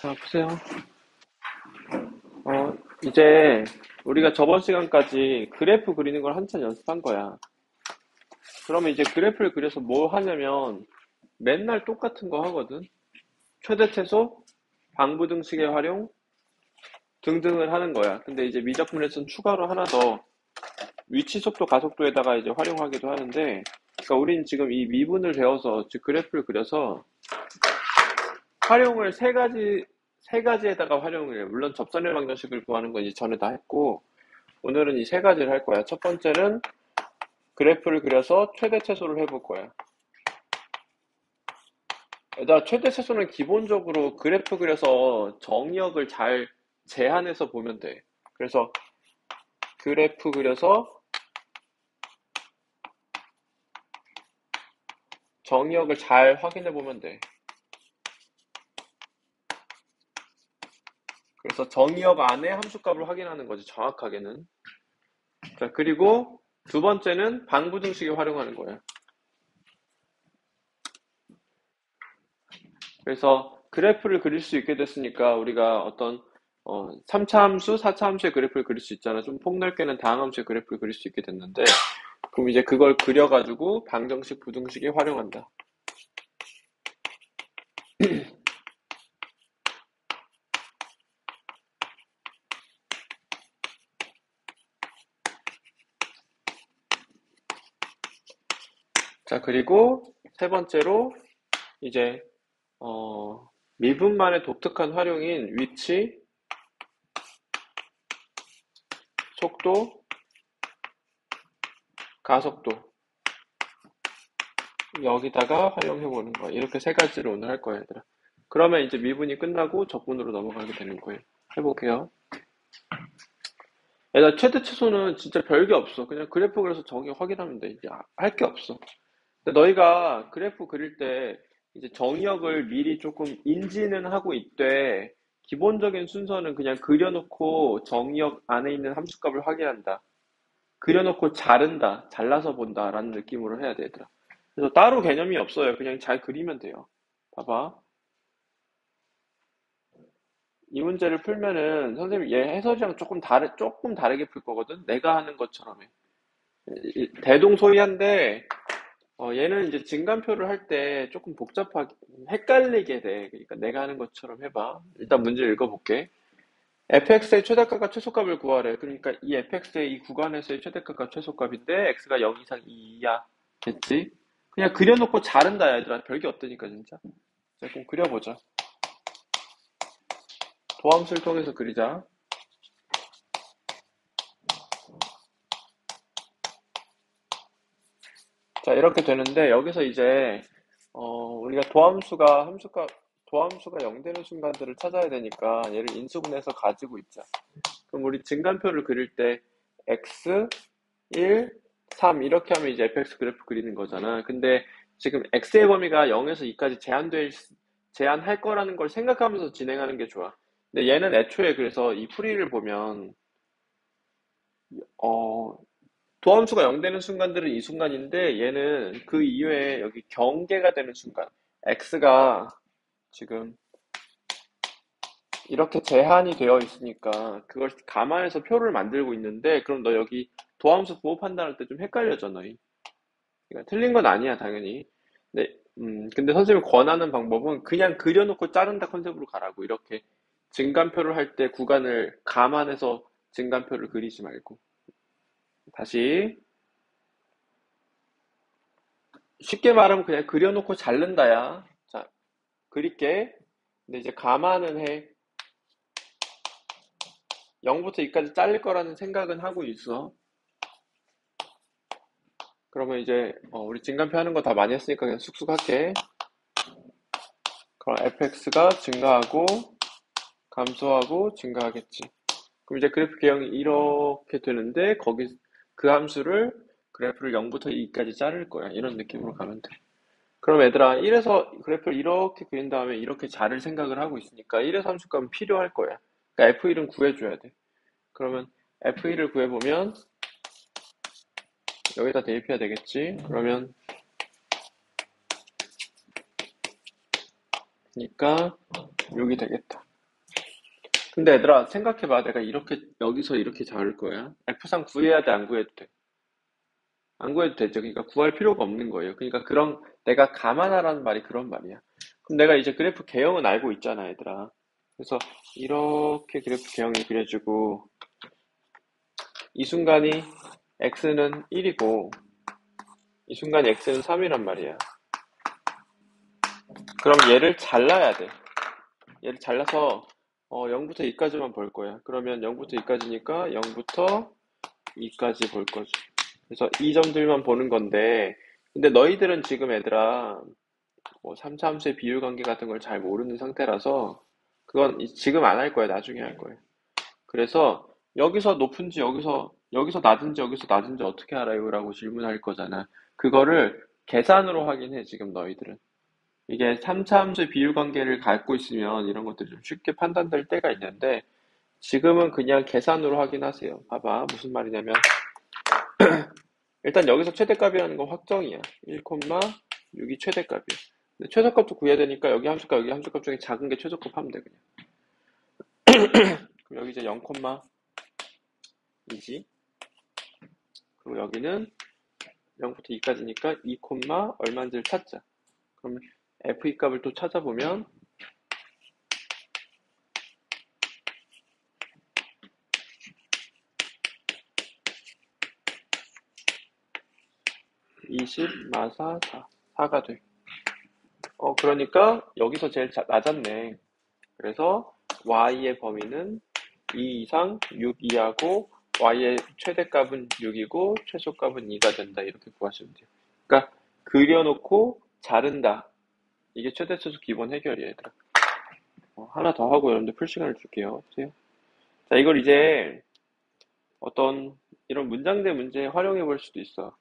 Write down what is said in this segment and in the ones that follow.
자, 보세요. 이제 우리가 저번 시간까지 그래프 그리는 걸 한참 연습한 거야. 그러면 이제 그래프를 그려서 뭐 하냐면 맨날 똑같은 거 하거든. 최대 최소, 방부등식의 활용 등등을 하는 거야. 근데 이제 미적분에서는 추가로 하나 더 위치 속도 가속도에다가 이제 활용하기도 하는데, 그러니까 우린 지금 이 미분을 배워서 즉 그래프를 그려서 활용을 세 가지에다가 활용을 해. 물론 접선의 방정식을 구하는 건 이제 전에 다 했고, 오늘은 이 세 가지를 할 거야. 첫 번째는 그래프를 그려서 최대 최소를 해볼 거야. 일단 최대 최소는 기본적으로 그래프 그려서 정의역을 잘 제한해서 보면 돼. 그래서 그래프 그려서 정의역을 잘 확인해 보면 돼. 그래서 정의역 안에 함수값을 확인하는 거지, 정확하게는. 자, 그리고 두 번째는 방부등식을 활용하는 거야. 그래서 그래프를 그릴 수 있게 됐으니까 우리가 어떤 3차 함수, 4차 함수의 그래프를 그릴 수 있잖아. 좀 폭넓게는 다항 함수의 그래프를 그릴 수 있게 됐는데, 그럼 이제 그걸 그려가지고 방정식, 부등식에 활용한다. 자, 그리고 세 번째로 이제 미분만의 독특한 활용인 위치, 속도, 가속도 여기다가 활용해보는 거야. 이렇게 세 가지를 오늘 할 거야, 얘들아. 그러면 이제 미분이 끝나고 적분으로 넘어가게 되는 거예요. 해볼게요. 얘들아, 최대 최소는 진짜 별게 없어. 그냥 그래프 그려서 정의 확인하면 돼. 이제 할 게 없어. 근데 너희가 그래프 그릴 때 이제 정의역을 미리 조금 인지는 하고 있되, 기본적인 순서는 그냥 그려놓고 정의역 안에 있는 함수값을 확인한다. 그려놓고 자른다, 잘라서 본다라는 느낌으로 해야 돼, 얘들아. 그래서 따로 개념이 없어요. 그냥 잘 그리면 돼요. 봐봐. 이 문제를 풀면은 선생님 얘 해설이랑 조금 다르게 풀 거거든. 내가 하는 것처럼 해. 대동소이한데 얘는 이제 증간표를 할 때 조금 복잡하게 헷갈리게 돼. 그러니까 내가 하는 것처럼 해봐. 일단 문제 읽어볼게. fx의 최대값과 최소값을 구하래. 그러니까 이 fx의 이 구간에서의 최대값과 최소값인데 x가 0 이상 2야. 됐지? 그냥 그려놓고 자른다, 얘들아. 별게 없다니까, 진짜. 자, 그럼 그려보자. 도함수를 통해서 그리자. 자, 이렇게 되는데, 여기서 이제, 우리가 도함수가 0 되는 순간들을 찾아야 되니까, 얘를 인수분해서 가지고 있자. 그럼 우리 증간표를 그릴 때, x, 1, 3, 이렇게 하면 이제 fx 그래프 그리는 거잖아. 근데 지금 x의 범위가 0에서 2까지 제한할 거라는 걸 생각하면서 진행하는 게 좋아. 근데 얘는 애초에 그래서 이 풀이를 보면, 어, 도함수가 0 되는 순간들은 이 순간인데 얘는 그 이외에 여기 경계가 되는 순간 x가 지금 이렇게 제한이 되어 있으니까 그걸 감안해서 표를 만들고 있는데 그럼 너 여기 도함수 부호 판단할 때 좀 헷갈려져 너희. 그러니까 틀린 건 아니야 당연히. 근데 선생님이 권하는 방법은 그냥 그려놓고 자른다 컨셉으로 가라고. 이렇게 증간표를 할 때 구간을 감안해서 증간표를 그리지 말고. 다시 쉽게 말하면 그냥 그려놓고 자른다야. 자, 그릴게. 근데 이제 감안은 해. 0부터 2까지 잘릴 거라는 생각은 하고 있어. 그러면 이제 우리 증간표 하는 거 다 많이 했으니까 그냥 쑥쑥 할게. 그럼 fx가 증가하고 감소하고 증가하겠지. 그럼 이제 그래프 개형이 이렇게 되는데 거기 그 함수를 그래프를 0부터 2까지 자를 거야. 이런 느낌으로 가면 돼. 그럼 얘들아 1에서 그래프를 이렇게 그린 다음에 이렇게 자를 생각을 하고 있으니까 1에서 함수값은 필요할 거야. 그러니까 F1은 구해줘야 돼. 그러면 F1을 구해보면 여기다 대입해야 되겠지. 그러면 그러니까 6이 되겠다. 근데 얘들아, 생각해봐. 내가 이렇게, 여기서 이렇게 잡을 거야. F상 구해야 돼, 안 구해도 돼? 안 구해도 되죠. 그러니까 구할 필요가 없는 거예요. 그러니까 그런, 내가 감안하라는 말이 그런 말이야. 그럼 내가 이제 그래프 개형은 알고 있잖아, 얘들아. 그래서 이렇게 그래프 개형이 그려지고, 이 순간이 x는 1이고, 이 순간이 x는 3이란 말이야. 그럼 얘를 잘라야 돼. 얘를 잘라서 0부터 2까지만 볼 거야. 그러면 0부터 2까지니까 0부터 2까지 볼 거지. 그래서 이 점들만 보는 건데, 근데 너희들은 지금 얘들아, 뭐 3차 함수의 비율 관계 같은 걸 잘 모르는 상태라서, 그건 지금 안 할 거야. 나중에 할 거야. 그래서 여기서 높은지 여기서 낮은지 여기서 낮은지 어떻게 알아요? 라고 질문할 거잖아. 그거를 계산으로 확인해, 지금 너희들은. 이게 3차 함수의 비율 관계를 갖고 있으면 이런 것들이 좀 쉽게 판단될 때가 있는데, 지금은 그냥 계산으로 확인하세요. 봐봐. 무슨 말이냐면, 일단 여기서 최대값이라는 건 확정이야. 1,6이 최대값이야. 근데 최소값도 구해야 되니까 여기 함수값, 여기 함수값 중에 작은 게 최소값 하면 돼, 그냥. 그럼 여기 이제 0,2지. 그리고 여기는 0부터 2까지니까 2, 얼마인지를 찾자. 그러면 f2 값을 또 찾아보면 20 마사 4가 돼. 그러니까 여기서 제일 낮았네. 그래서 y의 범위는 2 이상 6 이하고 y의 최대값은 6이고 최소값은 2가 된다. 이렇게 구하시면 돼요. 그러니까 그려놓고 자른다. 이게 최대 최소 기본 해결이에요, 얘들아. 하나 더 하고 여러분들 풀 시간을 줄게요. 보세요. 자, 이걸 이제 어떤 이런 문장대 문제에 활용해 볼 수도 있어.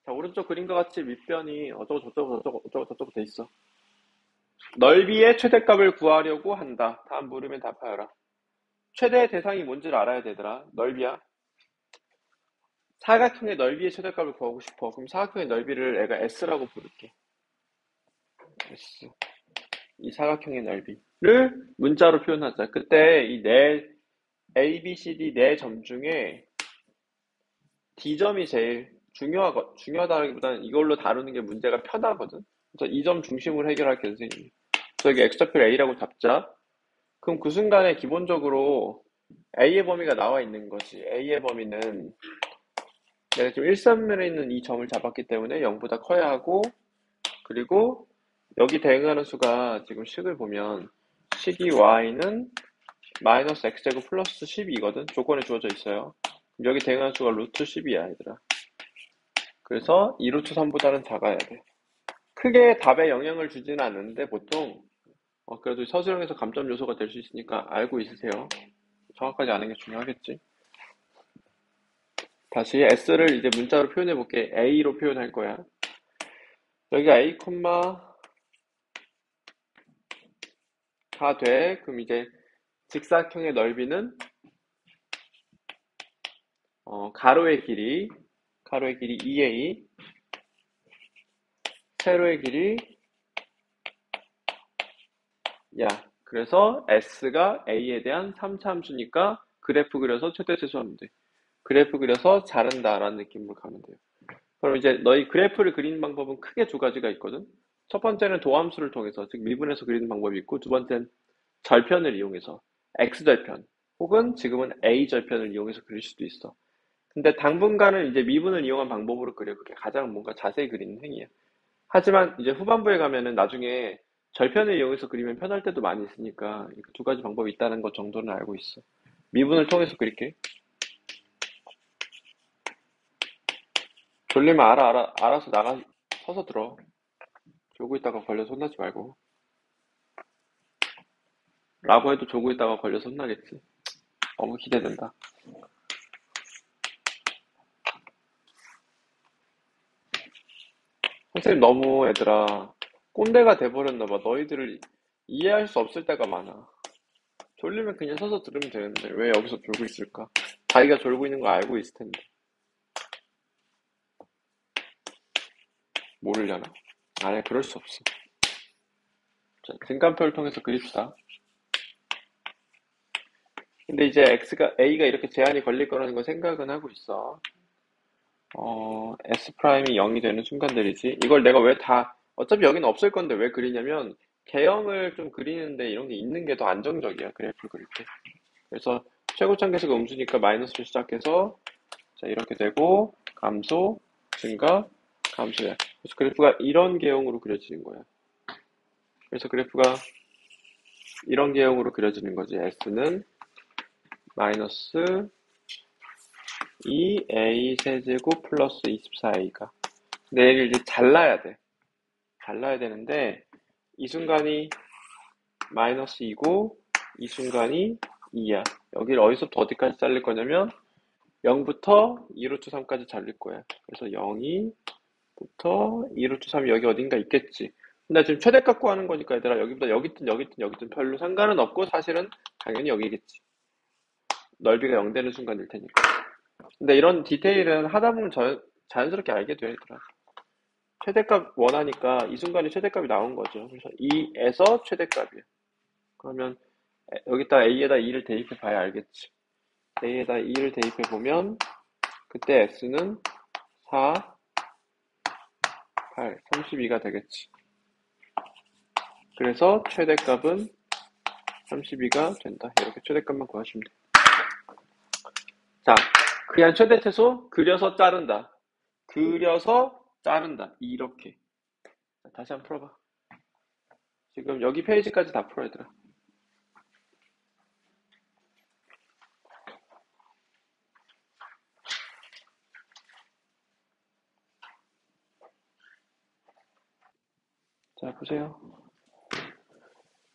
자, 오른쪽 그림과 같이 밑변이 어쩌고 저쩌고 돼 있어. 넓이의 최대값을 구하려고 한다. 다음 물으면 답하여라. 최대 대상이 뭔지를 알아야 되더라. 넓이야. 사각형의 넓이의 최대값을 구하고 싶어. 그럼 사각형의 넓이를 애가 S라고 부를게. S. 이 사각형의 넓이를 문자로 표현하자. 그때 이 A, B, C, D 네 점 중에 D점이 제일 중요하다기보다는 이걸로 다루는 게 문제가 편하거든. 그래서 이 점 중심으로 해결할게, 선생님. 그래서 여기 X좌표를 A라고 잡자. 그럼 그 순간에 기본적으로 A의 범위가 나와 있는 거지. A의 범위는 내가 지금 1,3면에 있는 이 점을 잡았기 때문에 0보다 커야 하고, 그리고 여기 대응하는 수가 지금 식을 보면 식이 y는 마이너스 x제곱 플러스 12거든. 조건에 주어져 있어요. 여기 대응하는 수가 루트 10이야, 얘들아. 그래서 2 루트 3보다는 작아야 돼. 크게 답에 영향을 주지는 않는데 보통 그래도 서술형에서 감점 요소가 될 수 있으니까 알고 있으세요. 정확하게 아는 게 중요하겠지. 다시 s를 이제 문자로 표현해 볼게. a로 표현할 거야. 여기가 a, 가 돼. 그럼 이제 직사각형의 넓이는 가로의 길이 2a, 세로의 길이 야. 그래서 s가 a에 대한 3차 함수니까 그래프 그려서 최대 최소하면 돼. 그래프 그려서 자른다라는 느낌으로 가면 돼요. 그럼 이제 너희 그래프를 그리는 방법은 크게 두 가지가 있거든. 첫 번째는 도함수를 통해서, 즉 미분해서 그리는 방법이 있고, 두 번째는 절편을 이용해서 x절편 혹은 지금은 a절편을 이용해서 그릴 수도 있어. 근데 당분간은 이제 미분을 이용한 방법으로 그려. 그게 가장 뭔가 자세히 그리는 행위야. 하지만 이제 후반부에 가면은 나중에 절편을 이용해서 그리면 편할 때도 많이 있으니까 이렇게 두 가지 방법이 있다는 것 정도는 알고 있어. 미분을 통해서 그릴게. 졸리면 알아서 서서 들어. 졸고 있다가 걸려서 혼나지 말고. 라고 해도 졸고 있다가 걸려서 혼나겠지. 너무 기대된다. 선생님 너무 얘들아 꼰대가 돼버렸나 봐. 너희들을 이해할 수 없을 때가 많아. 졸리면 그냥 서서 들으면 되는데 왜 여기서 졸고 있을까? 자기가 졸고 있는 거 알고 있을 텐데. 모르려나? 아니, 그럴 수 없어. 자, 등간표를 통해서 그립시다. 근데 이제 A가 이렇게 제한이 걸릴 거라는 거 생각은 하고 있어. S 프라임이 0이 되는 순간들이지. 이걸 내가 왜 어차피 여기는 없을 건데 왜 그리냐면, 개형을 좀 그리는데 이런 게 있는 게 더 안정적이야, 그래프를 그릴 때. 그래서 최고점 계수가 음수니까 마이너스로 시작해서, 자, 이렇게 되고, 감소, 증가, 감소야. 그래서 그래프가 이런 개형으로 그려지는 거야. 그래서 그래프가 이런 개형으로 그려지는 거지. S는 마이너스 2A 세제곱 플러스 24A가. 근데 얘를 이제 잘라야 돼. 잘라야 되는데, 이 순간이 마이너스 2고, 이 순간이 2야. 여기를 어디서부터 어디까지 자를 거냐면, 0부터 2루트 3까지 자를 거야. 그래서 0이부터 2루트 3이 여기 어딘가 있겠지. 근데 지금 최대값 구하는 거니까 얘들아, 여기보다 여기 있든 별로 상관은 없고, 사실은 당연히 여기겠지. 넓이가 0 되는 순간일 테니까. 근데 이런 디테일은 하다 보면 자연스럽게 알게 돼, 얘들아. 최대값 원하니까 이 순간에 최대값이 나온 거죠. 그래서 2에서 최대값이에요. 그러면 여기다 A에다 2를 대입해 봐야 알겠지. A에다 2를 대입해 보면 그때 X는 4, 8, 32가 되겠지. 그래서 최대값은 32가 된다. 이렇게 최대값만 구하시면 돼. 자, 그냥 최대 최소 그려서 자른다. 그려서 자른다. 이렇게. 자, 다시 한번 풀어봐. 지금 여기 페이지까지 다 풀어야 되라. 자, 보세요.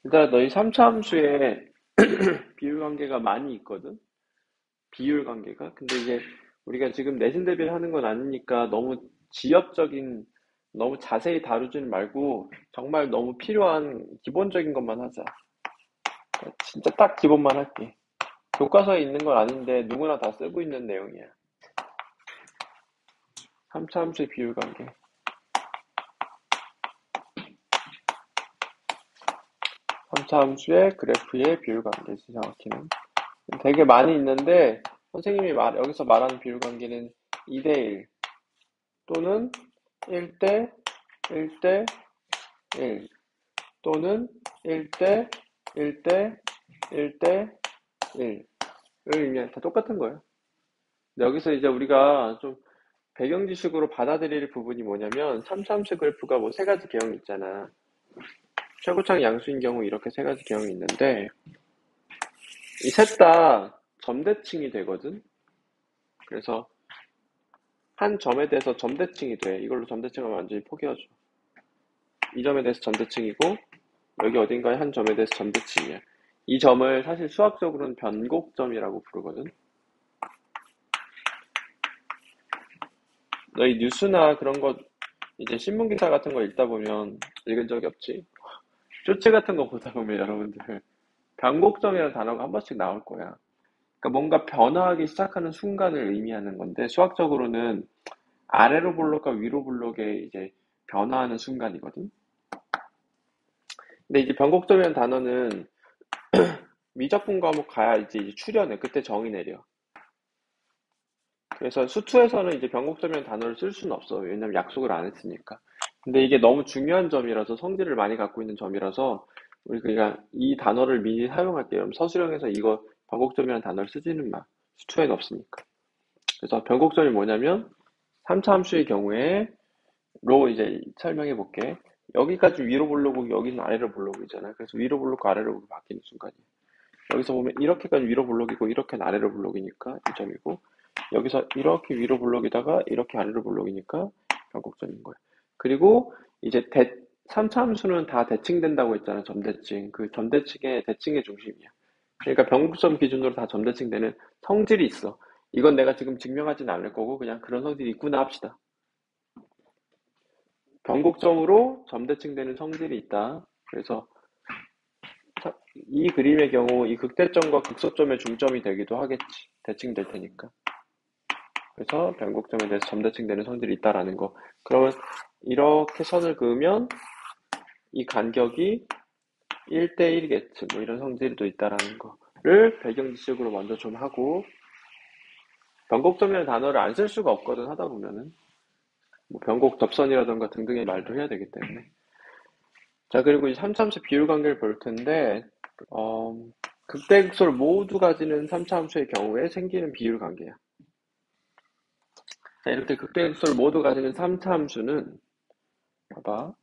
일단 너희 3차 함수에 비율 관계가 많이 있거든. 비율 관계가. 근데 이제 우리가 지금 내신 대비를 하는 건 아니니까 너무 지엽적인, 너무 자세히 다루지는 말고 정말 너무 필요한 기본적인 것만 하자. 진짜 딱 기본만 할게. 교과서에 있는 건 아닌데 누구나 다 쓰고 있는 내용이야. 3차 함수의 비율 관계. 3차 함수의 그래프의 비율 관계지, 정확히는. 되게 많이 있는데 선생님이 여기서 말하는 비율 관계는 2대1 또는 1대 1대 1 또는 1대 1대 1대 1을 의미하는 다 똑같은 거예요. 여기서 이제 우리가 좀 배경 지식으로 받아들일 부분이 뭐냐면 3차함수 그래프가 뭐 세 가지 개형이 있잖아. 최고창 양수인 경우 이렇게 세 가지 개형이 있는데 이 셋 다 점대칭이 되거든. 그래서 한 점에 대해서 점대칭이 돼. 이걸로 점대칭하면 완전히 포기하죠. 이 점에 대해서 점대칭이고 여기 어딘가에 한 점에 대해서 점대칭이야. 이 점을 사실 수학적으로는 변곡점이라고 부르거든. 너희 뉴스나 그런 거 이제 신문 기사 같은 거 읽다 보면 읽은 적이 없지? 쇼츠 같은 거 보다 보면 여러분들 변곡점이라는 단어가 한 번씩 나올 거야. 그러니까 뭔가 변화하기 시작하는 순간을 의미하는 건데 수학적으로는 아래로 볼록과 위로 볼록의 이제 변화하는 순간이거든. 근데 이제 변곡점이라는 단어는 미적분 과목 가야 이제 출연해. 그때 정의 내려. 그래서 수투에서는 이제 변곡점이라는 단어를 쓸 수는 없어. 왜냐면 약속을 안 했으니까. 근데 이게 너무 중요한 점이라서 성질을 많이 갖고 있는 점이라서 우리 그러니까 이 단어를 미리 사용할게요. 그럼 서술형에서 이거 변곡점이라는 단어를 쓰지는 마. 수투에는 없으니까. 그래서 변곡점이 뭐냐면 3차 함수의 경우에 로 이제 설명해 볼게. 여기까지 위로 볼록이고 여기는 아래로 볼록이잖아. 그래서 위로 볼록과 아래로 볼록 바뀌는 순간이야. 여기서 보면 이렇게까지 위로 볼록이고 이렇게는 아래로 볼록이니까 이 점이고 여기서 이렇게 위로 볼록이다가 이렇게 아래로 볼록이니까 변곡점인 거야. 그리고 이제 3차 함수는 다 대칭된다고 했잖아. 점대칭. 그 점대칭의 대칭의 중심이야. 그러니까 변곡점 기준으로 다 점대칭되는 성질이 있어. 이건 내가 지금 증명하진 않을 거고 그냥 그런 성질이 있구나 합시다. 변곡점으로 점대칭되는 성질이 있다. 그래서 이 그림의 경우 이 극대점과 극소점의 중점이 되기도 하겠지. 대칭될 테니까. 그래서 변곡점에 대해서 점대칭되는 성질이 있다라는 거. 그러면 이렇게 선을 그으면 이 간격이 1대1이겠지. 뭐 이런 성질이 또 있다라는 거를 배경 지식으로 먼저 좀 하고, 변곡점이라는 단어를 안 쓸 수가 없거든, 하다 보면은. 뭐 변곡 접선이라던가 등등의 말도 해야 되기 때문에. 자, 그리고 이제 3차함수 비율 관계를 볼 텐데, 어, 극대극소를 모두 가지는 3차함수의 경우에 생기는 비율 관계야. 자, 이렇게 극대극소를 모두 가지는 3차함수는, 봐봐.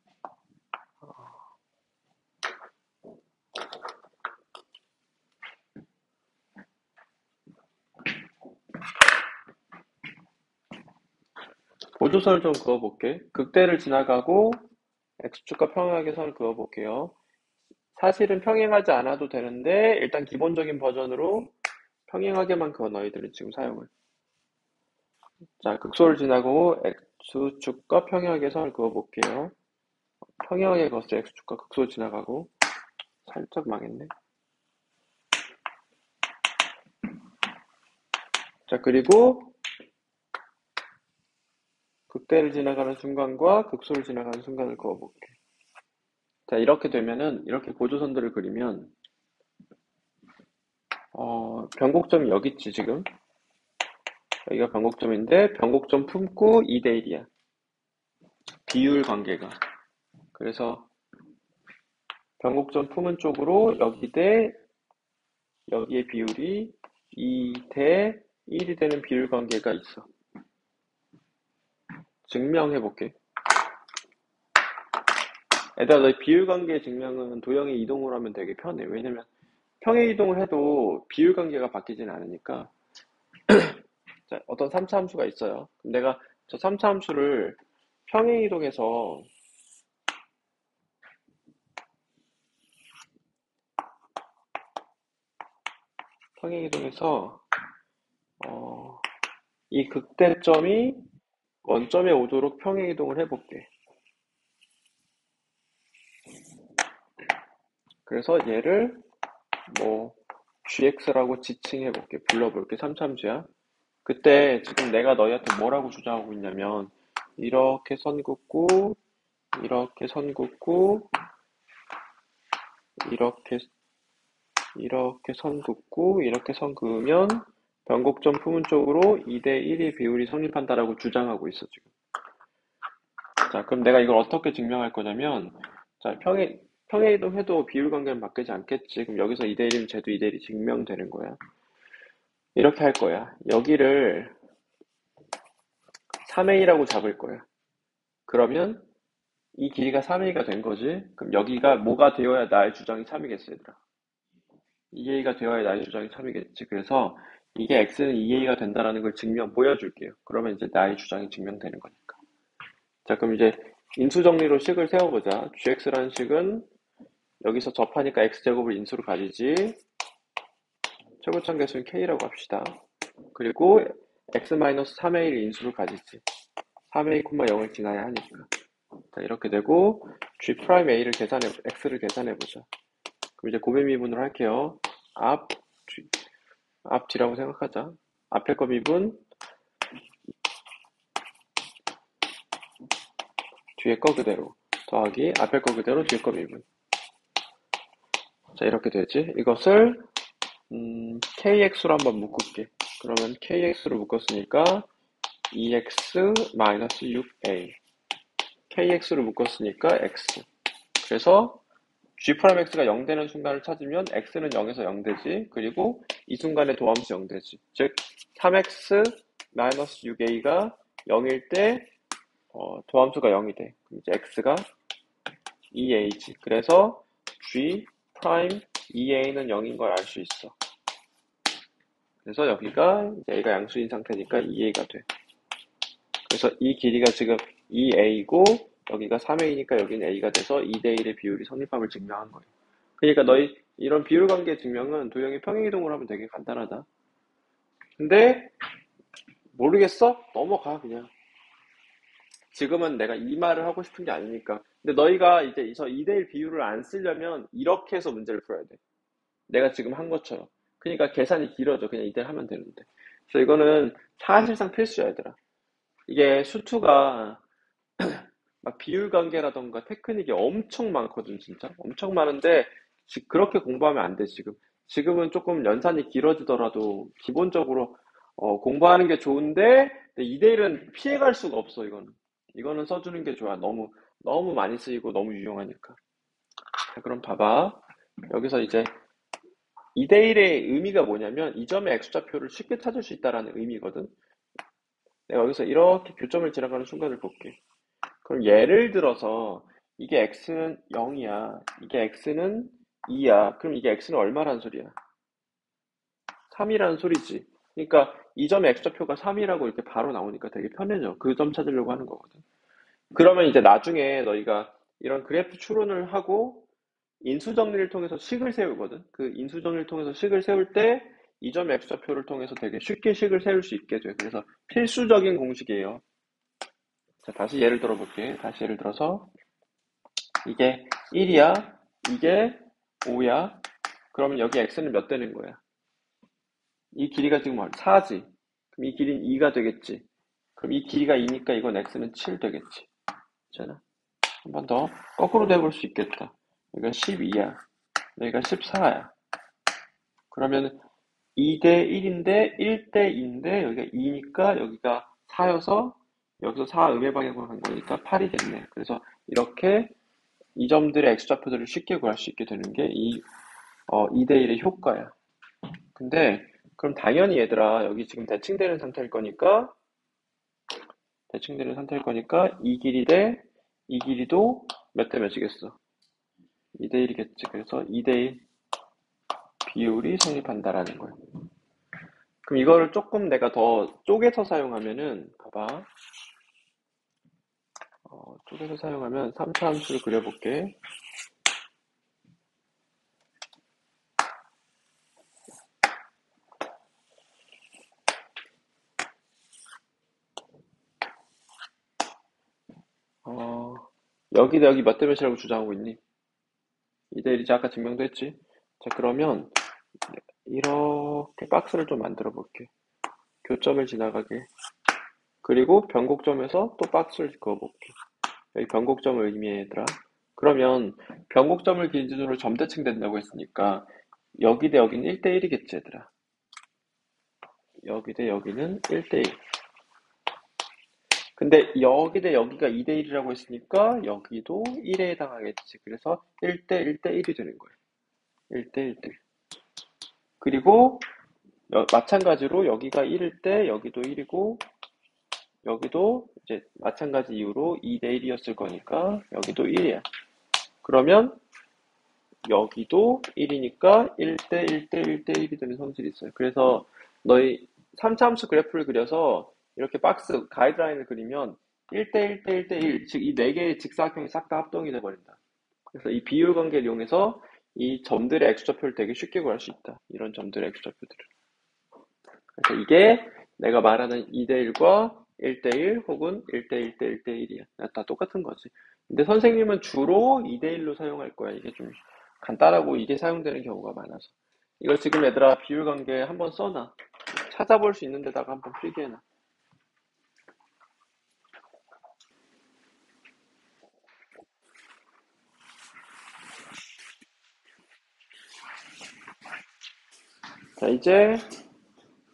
보조선을 좀 그어볼게. 극대를 지나가고 x축과 평행하게 선을 그어볼게요. 사실은 평행하지 않아도 되는데 일단 기본적인 버전으로 평행하게만 그어 너희들이 지금 사용을. 자, 극소를 지나고 x축과 평행하게 선을 그어볼게요. 평행하게 그었어요. x축과 극소 지나가고. 살짝 망했네. 자, 그리고 극대를 지나가는 순간과 극소를 지나가는 순간을 그어볼게. 자, 이렇게 되면은 이렇게 보조선들을 그리면 변곡점이 여기 있지 지금. 여기가 변곡점인데 변곡점 품고 2대1이야. 비율 관계가. 그래서 변곡점 품은 쪽으로 여기 대 여기의 비율이 2대 1이 되는 비율 관계가 있어. 증명해 볼게. 얘들아, 너 비율 관계 증명은 도형의 이동을 하면 되게 편해. 왜냐면 평행 이동을 해도 비율 관계가 바뀌진 않으니까. 자, 어떤 3차 함수가 있어요. 그럼 내가 저 3차 함수를 평행 이동해서 평행 이동해서 이 극대점이 원점에 오도록 평행 이동을 해볼게. 그래서 얘를 뭐 gx라고 지칭해볼게. 불러볼게. 3참수야. 그때 지금 내가 너희한테 뭐라고 주장하고 있냐면 이렇게 선 긋고 이렇게 선 긋고 이렇게 선 긋고 이렇게 선 그으면 변곡점 품은 쪽으로 2대1의 비율이 성립한다라고 주장하고 있어 지금. 자, 그럼 내가 이걸 어떻게 증명할 거냐면, 자, 평행 이동해도 비율 관계는 바뀌지 않겠지. 그럼 여기서 2대1이면 쟤도 2대1이 증명되는 거야. 이렇게 할 거야. 여기를 3a라고 잡을 거야. 그러면 이 길이가 3a가 된 거지. 그럼 여기가 뭐가 되어야 나의 주장이 참이겠어, 얘들아. 2a가 되어야 나의 주장이 참이겠지. 그래서 이게 x는 2a가 된다라는 걸 보여줄게요. 그러면 이제 나의 주장이 증명되는 거니까. 자, 그럼 이제 인수 정리로 식을 세워보자. gx라는 식은 여기서 접하니까 x제곱을 인수로 가지지. 최고점 개수는 k라고 합시다. 그리고 x-3a를 인수로 가지지. 3a, 0을 지나야 하니까. 자, 이렇게 되고 g'a를 x를 계산해보자. 그럼 이제 고배 미분으로 할게요. 앞 뒤라고 생각하자. 앞에 거 미분, 뒤에 거 그대로. 더하기 앞에 거 그대로 뒤에 거 미분. 자, 이렇게 되지. 이것을 kx로 한번 묶을게. 그러면 kx로 묶었으니까 2x-6a kx로 묶었으니까 x. 그래서 g'x가 0 되는 순간을 찾으면 x는 0에서 0 되지. 그리고 이 순간에 도함수 0 되지. 즉 3x-6a가 0일 때 도함수가 0이 돼. 그럼 이제 x가 2a지. 그래서 g' 2a는 0인 걸 알 수 있어. 그래서 여기가 이제 a가 양수인 상태니까 2a가 돼. 그래서 이 길이가 지금 2a고 여기가 3a니까 여기는 a가 돼서 2대1의 비율이 성립함을 증명한 거예요. 그러니까 너희 이런 비율 관계 증명은 도형이 평행이동을 하면 되게 간단하다. 근데 모르겠어? 넘어가 그냥. 지금은 내가 이 말을 하고 싶은 게 아니니까. 근데 너희가 이제 이 2대1 비율을 안 쓰려면 이렇게 해서 문제를 풀어야 돼. 내가 지금 한 것처럼. 그러니까 계산이 길어져. 그냥 이대로 하면 되는데. 그래서 이거는 사실상 필수야, 얘들아. 이게 수투가 막 비율 관계라던가 테크닉이 엄청 많거든, 진짜. 엄청 많은데, 그렇게 공부하면 안 돼, 지금. 지금은 조금 연산이 길어지더라도, 기본적으로, 공부하는 게 좋은데, 2대1은 피해갈 수가 없어, 이거는. 이거는 써주는 게 좋아. 너무 많이 쓰이고 너무 유용하니까. 자, 그럼 봐봐. 여기서 이제 2대1의 의미가 뭐냐면, 이 점의 X좌표를 쉽게 찾을 수 있다라는 의미거든. 내가 여기서 이렇게 교점을 지나가는 순간을 볼게. 그럼 예를 들어서 이게 x는 0이야. 이게 x는 2야. 그럼 이게 x는 얼마란 소리야? 3이라는 소리지. 그러니까 이 점의 x좌표가 3이라고 이렇게 바로 나오니까 되게 편해져. 그 점 찾으려고 하는 거거든. 그러면 이제 나중에 너희가 이런 그래프 추론을 하고 인수 정리를 통해서 식을 세우거든. 그 인수 정리를 통해서 식을 세울 때 이 점의 x좌표를 통해서 되게 쉽게 식을 세울 수 있게 돼. 그래서 필수적인 공식이에요. 자, 다시 예를 들어볼게. 다시 예를 들어서 이게 1이야. 이게 5야. 그러면 여기 x는 몇 되는 거야? 이 길이가 지금 4지. 그럼 이 길이는 2가 되겠지. 그럼 이 길이가 2니까 이건 x는 7 되겠지. 잖아. 한 번 더 거꾸로 돼볼 수 있겠다. 여기가 12야. 여기가 14야. 그러면 2대 1인데 1대 2인데 여기가 2니까 여기가 4여서 여기서 4 음의 방향으로 간 거니까 8이 됐네. 그래서 이렇게 이 점들의 x좌표들을 쉽게 구할 수 있게 되는 게 이 2대1의 효과야. 근데 그럼 당연히 얘들아 여기 지금 대칭되는 상태일 거니까 이 길이 대 이 길이도 몇 대 몇이겠어? 2대1이겠지. 그래서 2대1 비율이 성립한다라는 거야. 그럼 이거를 조금 내가 더 쪼개서 사용하면은 봐봐. 쪼개서 사용하면 3차 함수를 그려볼게. 여기 대 여기 몇 대 몇이라고 주장하고 있니? 2대1이지 아까 증명도 했지. 자, 그러면 이렇게 박스를 좀 만들어 볼게. 교점을 지나가게. 그리고 변곡점에서 또 박스를 그어볼게. 여기 변곡점을 의미해 얘들아. 그러면 변곡점을 기준으로 점대칭 된다고 했으니까 여기 대 여기는 1대1이겠지 얘들아. 여기 대 여기는 1대1. 근데 여기 대 여기가 2대1이라고 했으니까 여기도 1에 해당하겠지. 그래서 1대1대1이 되는 거예요. 1대1대1. 그리고 마찬가지로 여기가 1일 때 여기도 1이고 여기도 이제 마찬가지 이유로 2대1이었을 거니까 여기도 1이야. 그러면 여기도 1이니까 1대1대1대1이 되는 성질이 있어요. 그래서 너희 3차 함수 그래프를 그려서 이렇게 박스 가이드라인을 그리면 1대1대1대1 즉 이 네 개의 직사각형이 싹 다 합동이 돼버린다. 그래서 이 비율 관계를 이용해서 이 점들의 x좌표를 되게 쉽게 구할 수 있다. 이런 점들의 x좌표들을. 그래서 이게 내가 말하는 2대1과 1대1 혹은 1대1대1대1이야. 다 똑같은 거지. 근데 선생님은 주로 2대1로 사용할 거야. 이게 좀 간단하고 이게 사용되는 경우가 많아서. 이걸 지금 얘들아 비율 관계 한번 써놔. 찾아볼 수 있는 데다가 한번 필기해놔. 자, 이제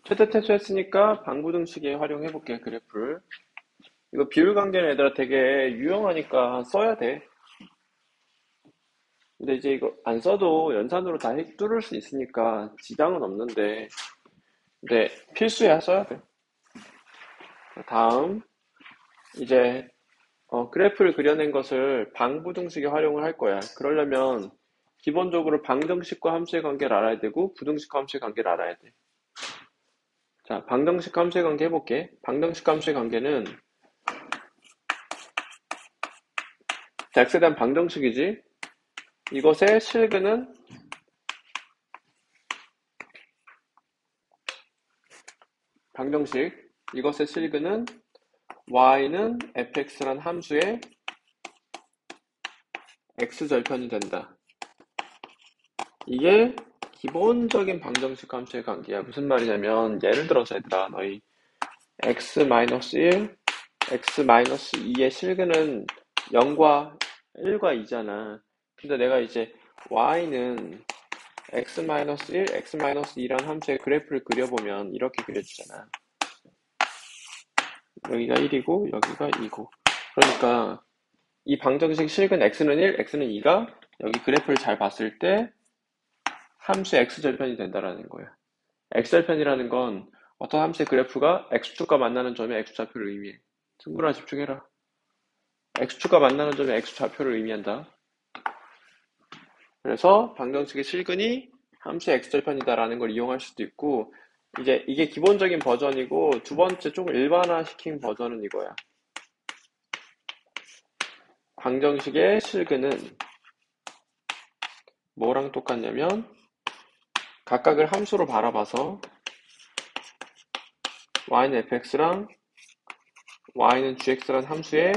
최대 퇴소했으니까 방부등식에 활용해볼게, 그래프를. 이거 비율 관계는 얘들아 되게 유용하니까 써야 돼. 근데 이제 이거 안 써도 연산으로 다 뚫을 수 있으니까 지장은 없는데, 근데 필수야, 써야 돼. 다음, 이제 그래프를 그려낸 것을 방부등식에 활용을 할 거야. 그러려면 기본적으로 방정식과 함수의 관계를 알아야 되고 부등식과 함수의 관계를 알아야 돼. 자, 방정식과 함수의 관계 해볼게. 방정식과 함수의 관계는 자, x에 대한 방정식이지. 이것의 실근은 방정식. 이것의 실근은 y는 fx란 함수의 x절편이 된다. 이게 기본적인 방정식 함수의 관계야. 무슨 말이냐면, 예를 들어서 얘들아, 너희 x-1, x-2의 실근은 0과 1과 2잖아. 근데 내가 이제 y는 x-1, x-2란 함수의 그래프를 그려보면 이렇게 그려지잖아. 여기가 1이고 여기가 2고. 그러니까 이 방정식 실근 x는 1, x는 2가 여기 그래프를 잘 봤을 때 함수의 x절편이 된다라는 거야. x절편이라는 건 어떤 함수의 그래프가 x축과 만나는 점에 x좌표를 의미해. 친구나 집중해라. x축과 만나는 점에 x좌표를 의미한다. 그래서 방정식의 실근이 함수의 x절편이다라는 걸 이용할 수도 있고, 이제 이게 기본적인 버전이고, 두 번째 조금 일반화시킨 버전은 이거야. 방정식의 실근은 뭐랑 똑같냐면, 각각을 함수로 바라봐서 y는 fx랑 y는 gx란 함수의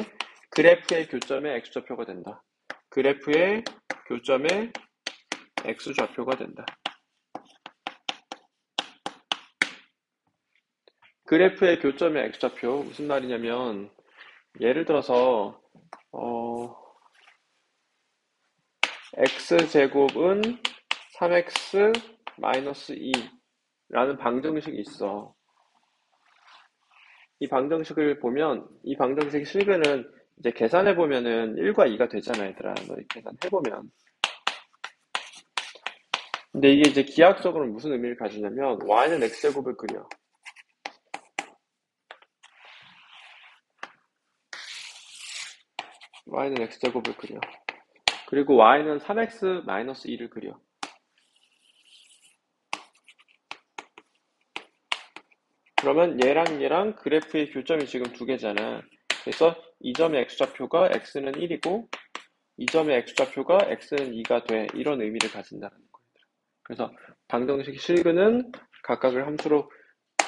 그래프의 교점의 x좌표가 된다. 그래프의 교점의 x좌표가 된다. 그래프의 교점의 x좌표 무슨 말이냐면, 예를 들어서 x제곱은 3x 2라는 방정식이 있어. 이 방정식을 보면 이 방정식 실근은 이제 계산해 보면은 1과 2가 되잖아, 얘들아. 너 계산해 보면. 근데 이게 이제 기하학적으로 무슨 의미를 가지냐면 y는 x제곱을 그려. y는 x제곱을 그려. 그리고 y는 3x 2를 그려. 그러면 얘랑 그래프의 교점이 지금 두 개잖아. 그래서 이 점의 x좌표가 x는 1이고 이 점의 x좌표가 x는 2가 돼. 이런 의미를 가진다는 거예요. 그래서 방정식 실근은 각각을 함수로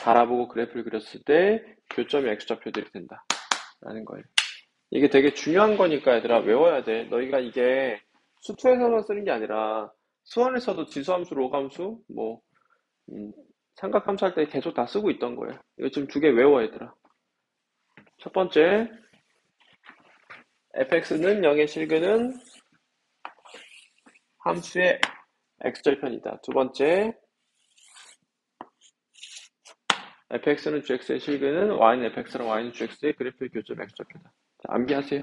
바라보고 그래프를 그렸을 때 교점의 x좌표들이 된다. 라는 거예요. 이게 되게 중요한 거니까 얘들아 외워야 돼. 너희가 이게 수투에서만 쓰는 게 아니라 수원에서도 지수함수, 로함수, 뭐 삼각함수 할 때 계속 다 쓰고 있던 거예요. 이거 지금 두 개 외워 얘들아. 첫 번째, fx는 0의 실근은 함수의 x절편이다. 두 번째, fx는 gx의 실근은 y는 fx랑 y는 gx의 그래프의 교점 x절표다. 자, 암기하세요.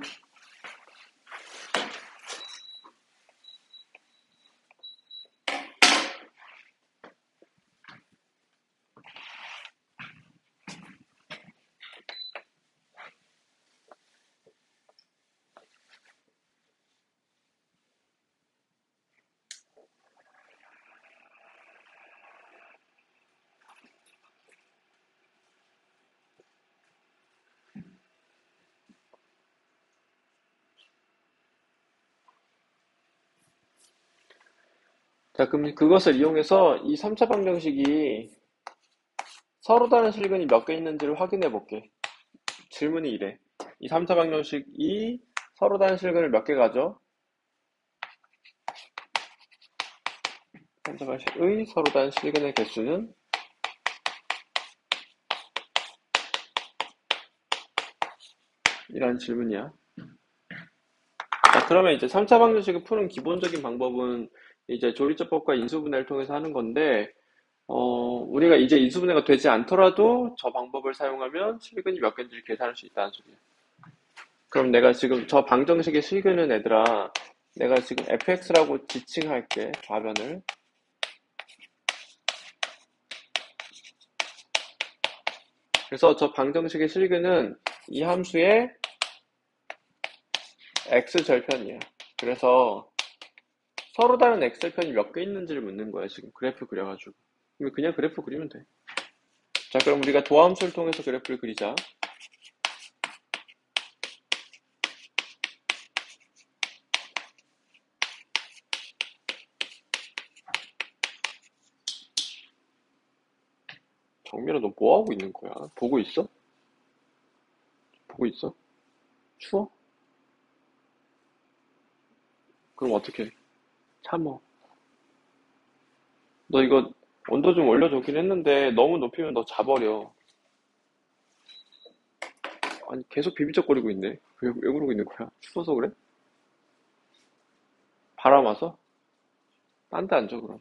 자, 그럼 그것을 이용해서 이 3차 방정식이 서로 다른 실근이 몇 개 있는지를 확인해 볼게. 질문이 이래. 이 3차 방정식이 서로 다른 실근을 몇 개 가져? 3차 방정식의 서로 다른 실근의 개수는? 이런 질문이야. 자, 그러면 이제 3차 방정식을 푸는 기본적인 방법은 이제 조리제법과 인수분해를 통해서 하는 건데, 우리가 이제 인수분해가 되지 않더라도 저 방법을 사용하면 실근이 몇 개인지를 계산할 수 있다는 소리야. 그럼 내가 지금 저 방정식의 실근은 얘들아, 내가 지금 fx라고 지칭할게, 좌변을. 그래서 저 방정식의 실근은 이 함수의 x절편이야. 그래서 서로 다른 x절편이 몇 개 있는지를 묻는 거야, 지금 그래프 그려가지고. 그냥 그래프 그리면 돼. 자, 그럼 우리가 도함수를 통해서 그래프를 그리자. 정민아, 너 뭐 하고 있는 거야? 보고 있어? 보고 있어? 추워? 그럼 어떻게? 참어. 너 이거 온도 좀 올려주긴 했는데 너무 높이면 너 자버려. 아니 계속 비비적거리고 있네. 왜 그러고 있는 거야? 추워서 그래? 바람 와서? 딴 데 앉아 그럼.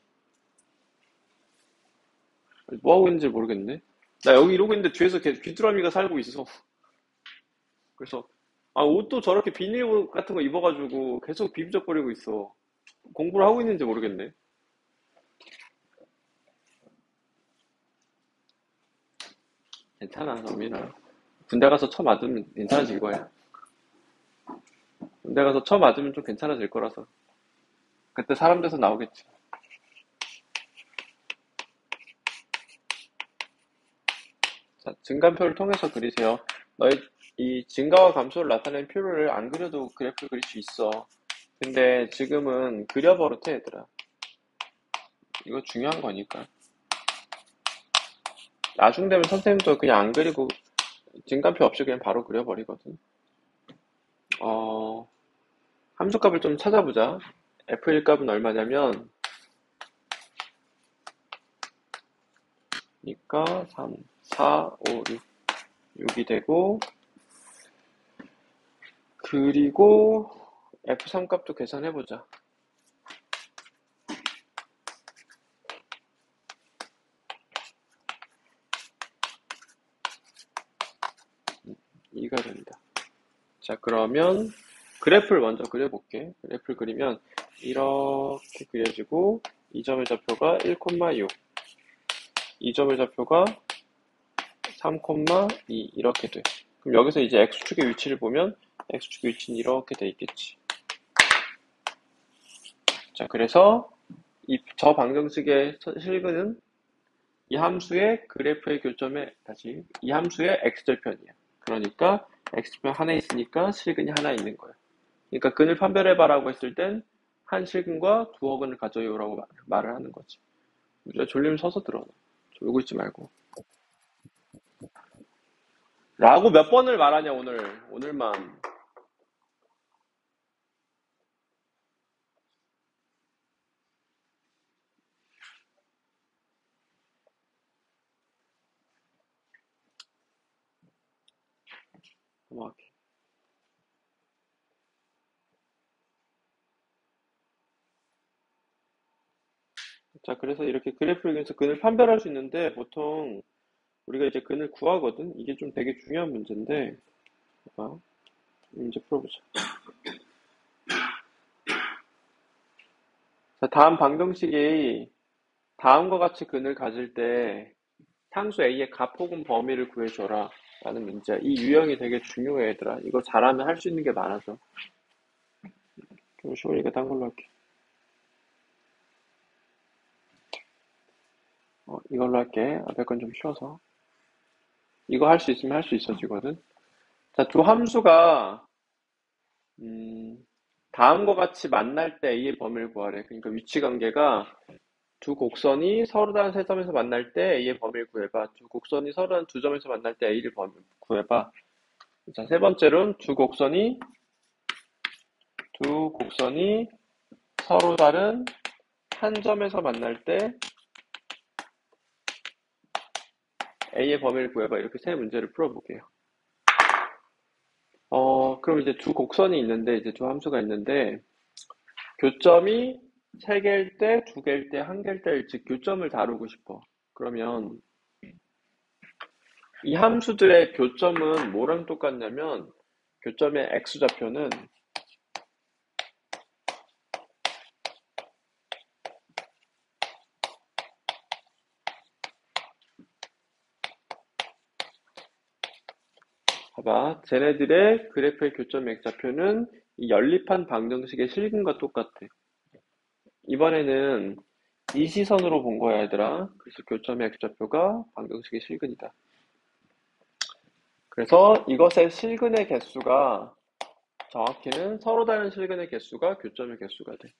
아니, 뭐 하고 있는지 모르겠네. 나 여기 이러고 있는데 뒤에서 귀뚜라미가 살고 있어. 그래서 아 옷도 저렇게 비닐 옷 같은 거 입어가지고 계속 비비적거리고 있어. 공부를 하고 있는지 모르겠네. 괜찮아, 정민아. 군대 가서 쳐 맞으면 괜찮아질 거야. 군대 가서 쳐 맞으면 좀 괜찮아질 거라서. 그때 사람 돼서 나오겠지. 자, 증감표를 통해서 그리세요. 너희 이 증가와 감소를 나타내는 표를 안 그려도 그래프 그릴 수 있어. 근데 지금은 그려버릇해, 얘들아. 이거 중요한 거니까. 나중 되면 선생님도 그냥 안 그리고 증감표 없이 그냥 바로 그려버리거든. 어, 함수값을 좀 찾아보자. F1 값은 얼마냐면, 그러니까 3, 4, 5, 6, 6이 되고, 그리고 F3 값도 계산해보자. 이가 된다. 자, 그러면 그래프를 먼저 그려볼게. 그래프를 그리면 이렇게 그려지고, 이 점의 좌표가 1,6, 이 점의 좌표가 3,2 이렇게 돼. 그럼 여기서 이제 X축의 위치를 보면 X축 위치는 이렇게 돼 있겠지. 자, 그래서 저 방정식의 실근은 이 함수의 그래프의 교점에 이 함수의 x절편이야. 그러니까 x절편 하나 있으니까 실근이 하나 있는 거야. 그러니까 근을 판별해봐라고 했을 땐 한 실근과 두 어근을 가져요라고 말을 하는 거지. 우리가 졸리면 서서 들어. 졸고 있지 말고. 라고 몇 번을 말하냐 오늘만. 고맙게. 자, 그래서 이렇게 그래프를 그려서 근을 판별할 수 있는데 보통 우리가 이제 근을 구하거든. 이게 좀 되게 중요한 문제인데, 봐봐. 문제 풀어보자. 자, 다음 방정식이 다음과 같이 근을 가질 때 상수 A의 값 혹은 범위를 구해줘라 라는 문제야. 이 유형이 되게 중요해, 얘들아. 이거 잘하면 할 수 있는 게 많아서. 좀 쉬우니까 딴 걸로 할게. 이걸로 할게. 앞에 건 좀 쉬워서. 이거 할 수 있으면 할 수 있어지거든. 자, 두 함수가 다음과 같이 만날 때 A의 범위를 구하래. 그러니까 위치 관계가 두 곡선이 서로 다른 세 점에서 만날 때 A의 범위를 구해봐. 두 곡선이 서로 다른 두 점에서 만날 때 A를 구해봐. 자, 세 번째로는 두 곡선이 서로 다른 한 점에서 만날 때 A의 범위를 구해봐. 이렇게 세 문제를 풀어볼게요. 그럼 이제 두 곡선이 있는데, 이제 두 함수가 있는데, 교점이 세 개일 때, 두 개일 때, 한 개일 때, 즉 교점을 다루고 싶어. 그러면 이 함수들의 교점은 뭐랑 똑같냐면, 교점의 x좌표는 봐봐. 쟤네들의 그래프의 교점 x좌표는 이 연립한 방정식의 실근과 똑같아. 이번에는 이 시선으로 본 거야, 얘들아. 그래서 교점의 x좌표가 방정식의 실근이다. 그래서 이것의 실근의 개수가 정확히는 서로 다른 실근의 개수가 교점의 개수가 돼.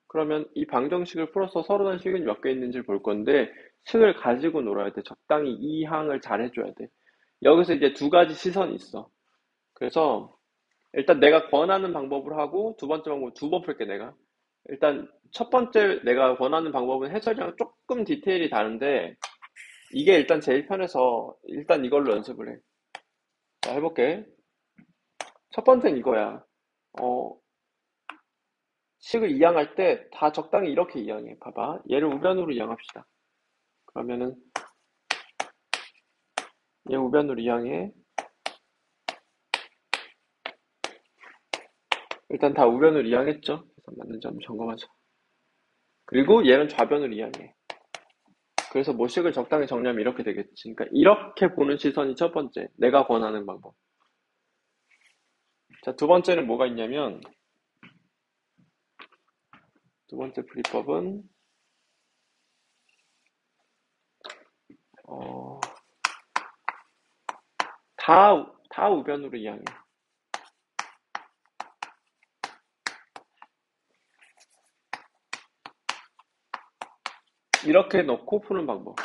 그러면 이 방정식을 풀어서 서로 다른 실근이 몇 개 있는지를 볼 건데 식을 가지고 놀아야 돼. 적당히 이 항을 잘 해줘야 돼. 여기서 이제 두 가지 시선이 있어. 그래서 일단 내가 권하는 방법으로 하고 두 번째 방법 두 번 풀게 내가. 일단 첫 번째 내가 원하는 방법은 해설이랑 조금 디테일이 다른데 이게 일단 제일 편해서 일단 이걸로 연습을 해. 자, 해볼게. 첫 번째는 이거야. 어, 식을 이항할 때 다 적당히 이렇게 이항해. 봐봐. 얘를 우변으로 이항합시다. 그러면은 얘 우변으로 이항해. 일단 다 우변으로 이항했죠? 계산 맞는지 한번 점검하자. 그리고 얘는 좌변으로 이항해. 그래서 뭐 식을 적당히 정리하면 이렇게 되겠지. 그러니까 이렇게 보는 시선이 첫 번째. 내가 권하는 방법. 자, 두 번째는 뭐가 있냐면 두 번째 풀이법은 어, 다 우변으로 이항해. 이렇게 넣고 푸는 방법.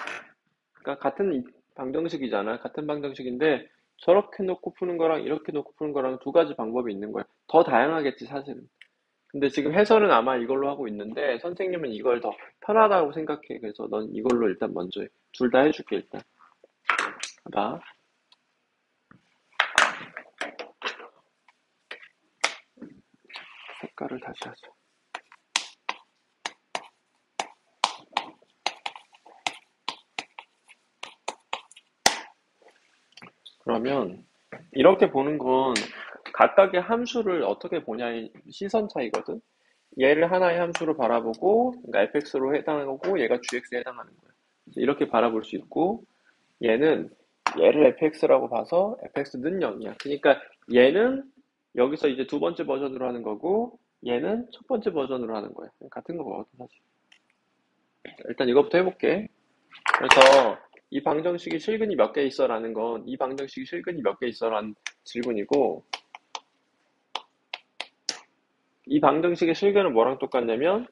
그러니까 같은 방정식이잖아. 같은 방정식인데 저렇게 놓고 푸는 거랑 이렇게 놓고 푸는 거랑 두 가지 방법이 있는 거야. 더 다양하겠지, 사실은. 근데 지금 해설은 아마 이걸로 하고 있는데 선생님은 이걸 더 편하다고 생각해. 그래서 넌 이걸로 일단 먼저 해. 둘 다 해줄게, 일단. 봐봐. 색깔을 다시 하자. 그러면 이렇게 보는 건 각각의 함수를 어떻게 보냐의 시선 차이거든. 얘를 하나의 함수로 바라보고, 그러니까 fx로 해당하고 얘가 gx에 해당하는 거야. 이렇게 바라볼 수 있고, 얘는 얘를 fx라고 봐서 fx는 0이야. 그러니까 얘는 여기서 이제 두 번째 버전으로 하는 거고, 얘는 첫 번째 버전으로 하는 거야. 같은 거거든, 사실. 일단 이거부터 해볼게. 그래서 이 방정식이 실근이 몇 개 있어? 라는 건 이 방정식이 실근이 몇 개 있어? 라는 질문이고, 이 방정식의 실근은 뭐랑 똑같냐면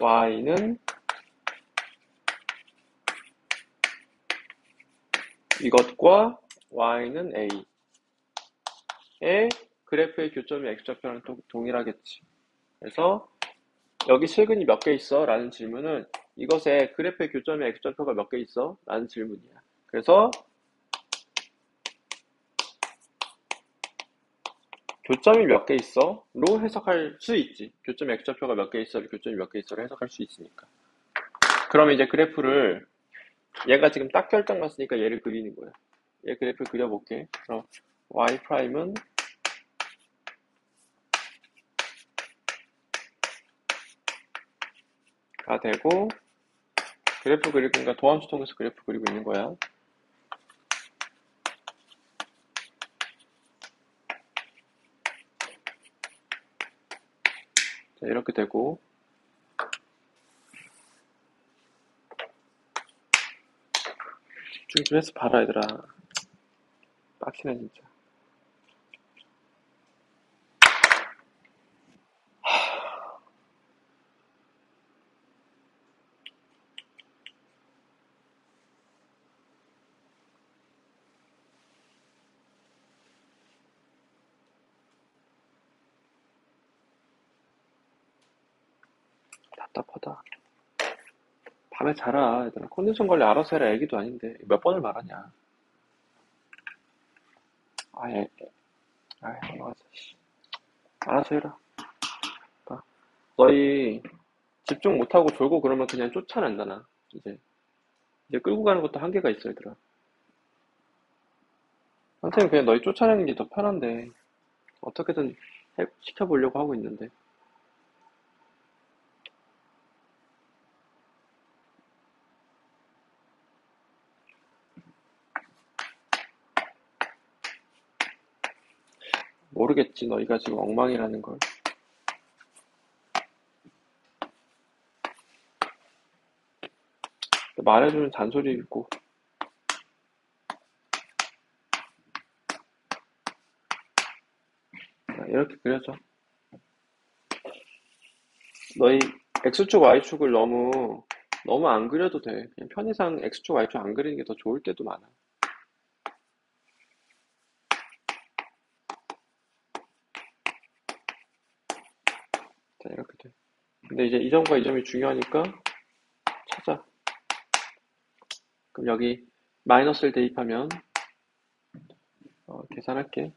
y는 이것과 y는 a의 그래프의 교점이 x좌표랑 동일하겠지. 그래서 여기 실근이 몇 개 있어? 라는 질문은 이것의 그래프의 교점이 x좌표가 몇 개 있어? 라는 질문이야. 그래서 교점이 몇 개 있어? 로 해석할 수 있지. 교점 x좌표가 몇 개 있어? 교점이 몇 개 있어를 해석할 수 있으니까. 그러면 이제 그래프를 얘가 지금 딱 결정 났으니까 얘를 그리는 거야. 얘 그래프를 그려볼게. 그럼 y 프라임은 가 되고 그래프 그리고 그러니까 도함수 통해서 그래프 그리고 있는 거야. 자, 이렇게 되고 집중 좀 해서 봐라 얘들아. 빡치네 진짜. 답답하다. 밤에 자라 얘들아. 컨디션 관리 알아서 해라. 애기도 아닌데 몇 번을 말하냐. 아예 알아서 알아서 해라. 봐. 너희 집중 못하고 졸고 그러면 그냥 쫓아낸다 나. 이제 끌고 가는 것도 한계가 있어 얘들아. 선생님 그냥 너희 쫓아내는 게 더 편한데 어떻게든 시켜보려고 하고 있는데 모르겠지 너희가 지금 엉망이라는 걸. 말해주는 잔소리 있고 이렇게 그려줘. 너희 X축, Y축을 너무 안 그려도 돼. 그냥 편의상 X축, Y축 안 그리는 게 더 좋을 때도 많아. 자, 이렇게 돼. 근데 이제 이 점과 이 점이 중요하니까 찾아. 그럼 여기 마이너스를 대입하면 계산할게.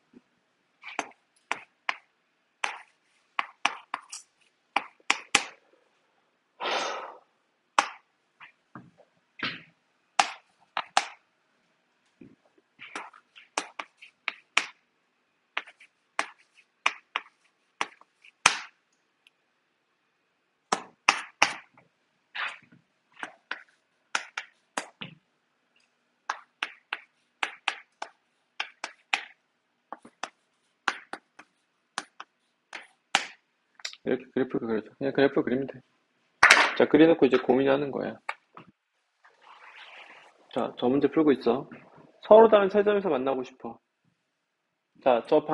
이렇게 그래프를 그려줘. 그냥 그래프 그리면 돼. 자, 그려놓고 이제 고민하는 거야. 자, 저 문제 풀고 있어. 서로 다른 세 점에서 만나고 싶어. 자, 저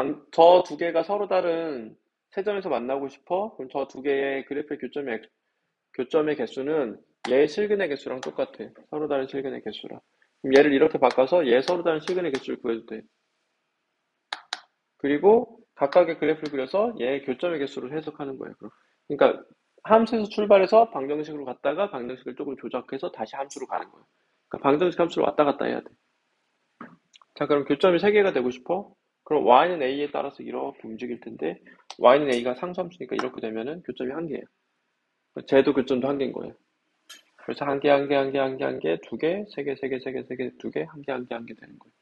두 개가 서로 다른 세 점에서 만나고 싶어? 그럼 저 두 개의 그래프의 교점의 개수는 얘의 실근의 개수랑 똑같아. 서로 다른 실근의 개수랑. 그럼 얘를 이렇게 바꿔서 얘 서로 다른 실근의 개수를 구해도 돼. 그리고 각각의 그래프를 그려서 얘의 교점의 개수를 해석하는 거예요. 그러니까 함수에서 출발해서 방정식으로 갔다가 방정식을 조금 조작해서 다시 함수로 가는 거예요. 그러니까 방정식 함수로 왔다 갔다 해야 돼. 자, 그럼 교점이 3개가 되고 싶어? 그럼 y는 a에 따라서 이렇게 움직일 텐데 y는 a가 상수함수니까 이렇게 되면은 교점이 1개예요. 쟤도 교점도 1개인 거예요. 그래서 1개, 1개, 1개, 1개, 1개, 2개, 3개, 3개, 3개, 3개, 2개, 1개, 1개, 1개 되는 거예요.